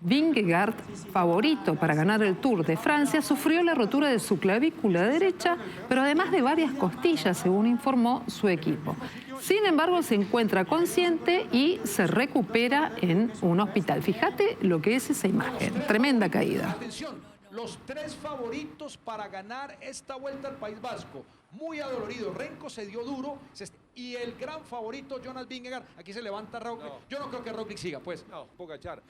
Vingegaard, favorito para ganar el Tour de Francia, sufrió la rotura de su clavícula derecha, pero además de varias costillas, según informó su equipo. Sin embargo, se encuentra consciente y se recupera en un hospital. Fíjate lo que es esa imagen. Tremenda caída. Los 3 favoritos para ganar esta Vuelta al País Vasco. Muy adolorido. Renko se dio duro. Y el gran favorito, Jonas Vingegaard. Aquí se levanta Roglic. No. Yo no creo que Roglic siga, pues. No, Pogačar.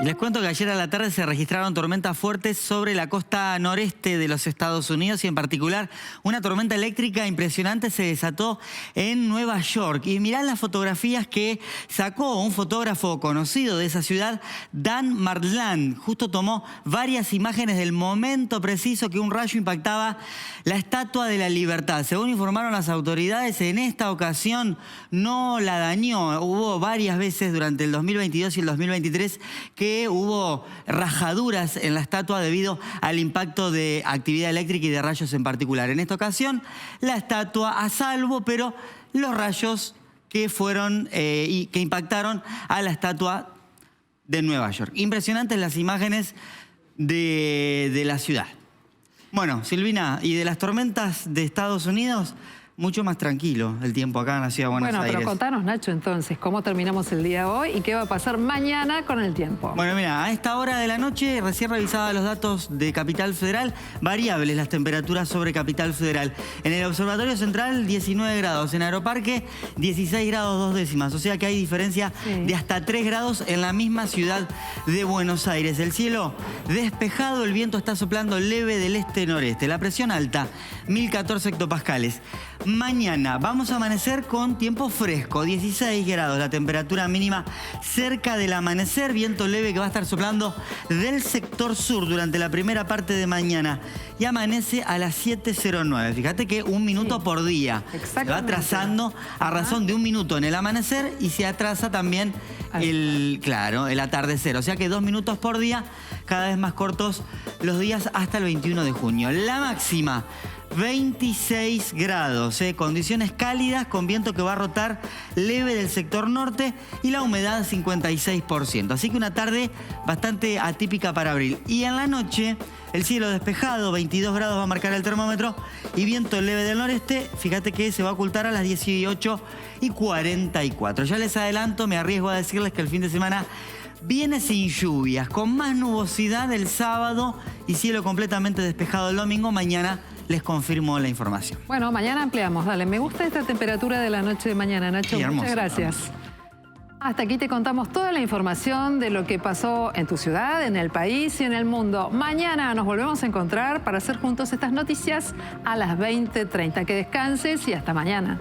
Y les cuento que ayer a la tarde se registraron tormentas fuertes sobre la costa noreste de los Estados Unidos y en particular una tormenta eléctrica impresionante se desató en Nueva York. Y mirá las fotografías que sacó un fotógrafo conocido de esa ciudad, Dan Martland. Justo tomó varias imágenes del momento preciso que un rayo impactaba la Estatua de la Libertad. Según informaron las autoridades, en esta ocasión no la dañó. Hubo varias veces durante el 2022 y el 2023 que hubo rajaduras en la estatua debido al impacto de actividad eléctrica y de rayos en particular. En esta ocasión, la estatua a salvo, pero los rayos que fueron y que impactaron a la estatua de Nueva York. Impresionantes las imágenes de la ciudad. Bueno, Silvina, y de las tormentas de Estados Unidos, mucho más tranquilo el tiempo acá en la ciudad de Buenos Aires. Bueno, pero contanos, Nacho, entonces, ¿cómo terminamos el día hoy y qué va a pasar mañana con el tiempo? Bueno, mira, a esta hora de la noche, recién revisaba los datos de Capital Federal, variables las temperaturas sobre Capital Federal. En el Observatorio Central, 19 grados. En Aeroparque, 16 grados 2 décimas. O sea que hay diferencia de hasta 3 grados en la misma ciudad de Buenos Aires. El cielo despejado, el viento está soplando leve del este-noreste. La presión alta, 1014 hectopascales. Mañana vamos a amanecer con tiempo fresco, 16 grados, la temperatura mínima cerca del amanecer, viento leve que va a estar soplando del sector sur durante la primera parte de mañana y amanece a las 7:09. Fíjate que 1 minuto por día. Se va atrasando a razón de 1 minuto en el amanecer y se atrasa también el atardecer. O sea que 2 minutos por día, cada vez más cortos los días hasta el 21 de junio. La máxima, 26 grados, condiciones cálidas con viento que va a rotar leve del sector norte y la humedad 56%. Así que una tarde bastante atípica para abril. Y en la noche, el cielo despejado, 22 grados va a marcar el termómetro y viento leve del noreste. Fíjate que se va a ocultar a las 18:44. Ya les adelanto, me arriesgo a decirles que el fin de semana viene sin lluvias, con más nubosidad el sábado y cielo completamente despejado el domingo. Mañana les confirmo la información. Bueno, mañana ampliamos. Dale, me gusta esta temperatura de la noche de mañana, Nacho. Sí, muchas gracias. Hermoso. Hasta aquí te contamos toda la información de lo que pasó en tu ciudad, en el país y en el mundo. Mañana nos volvemos a encontrar para hacer juntos estas noticias a las 20:30. Que descanses y hasta mañana.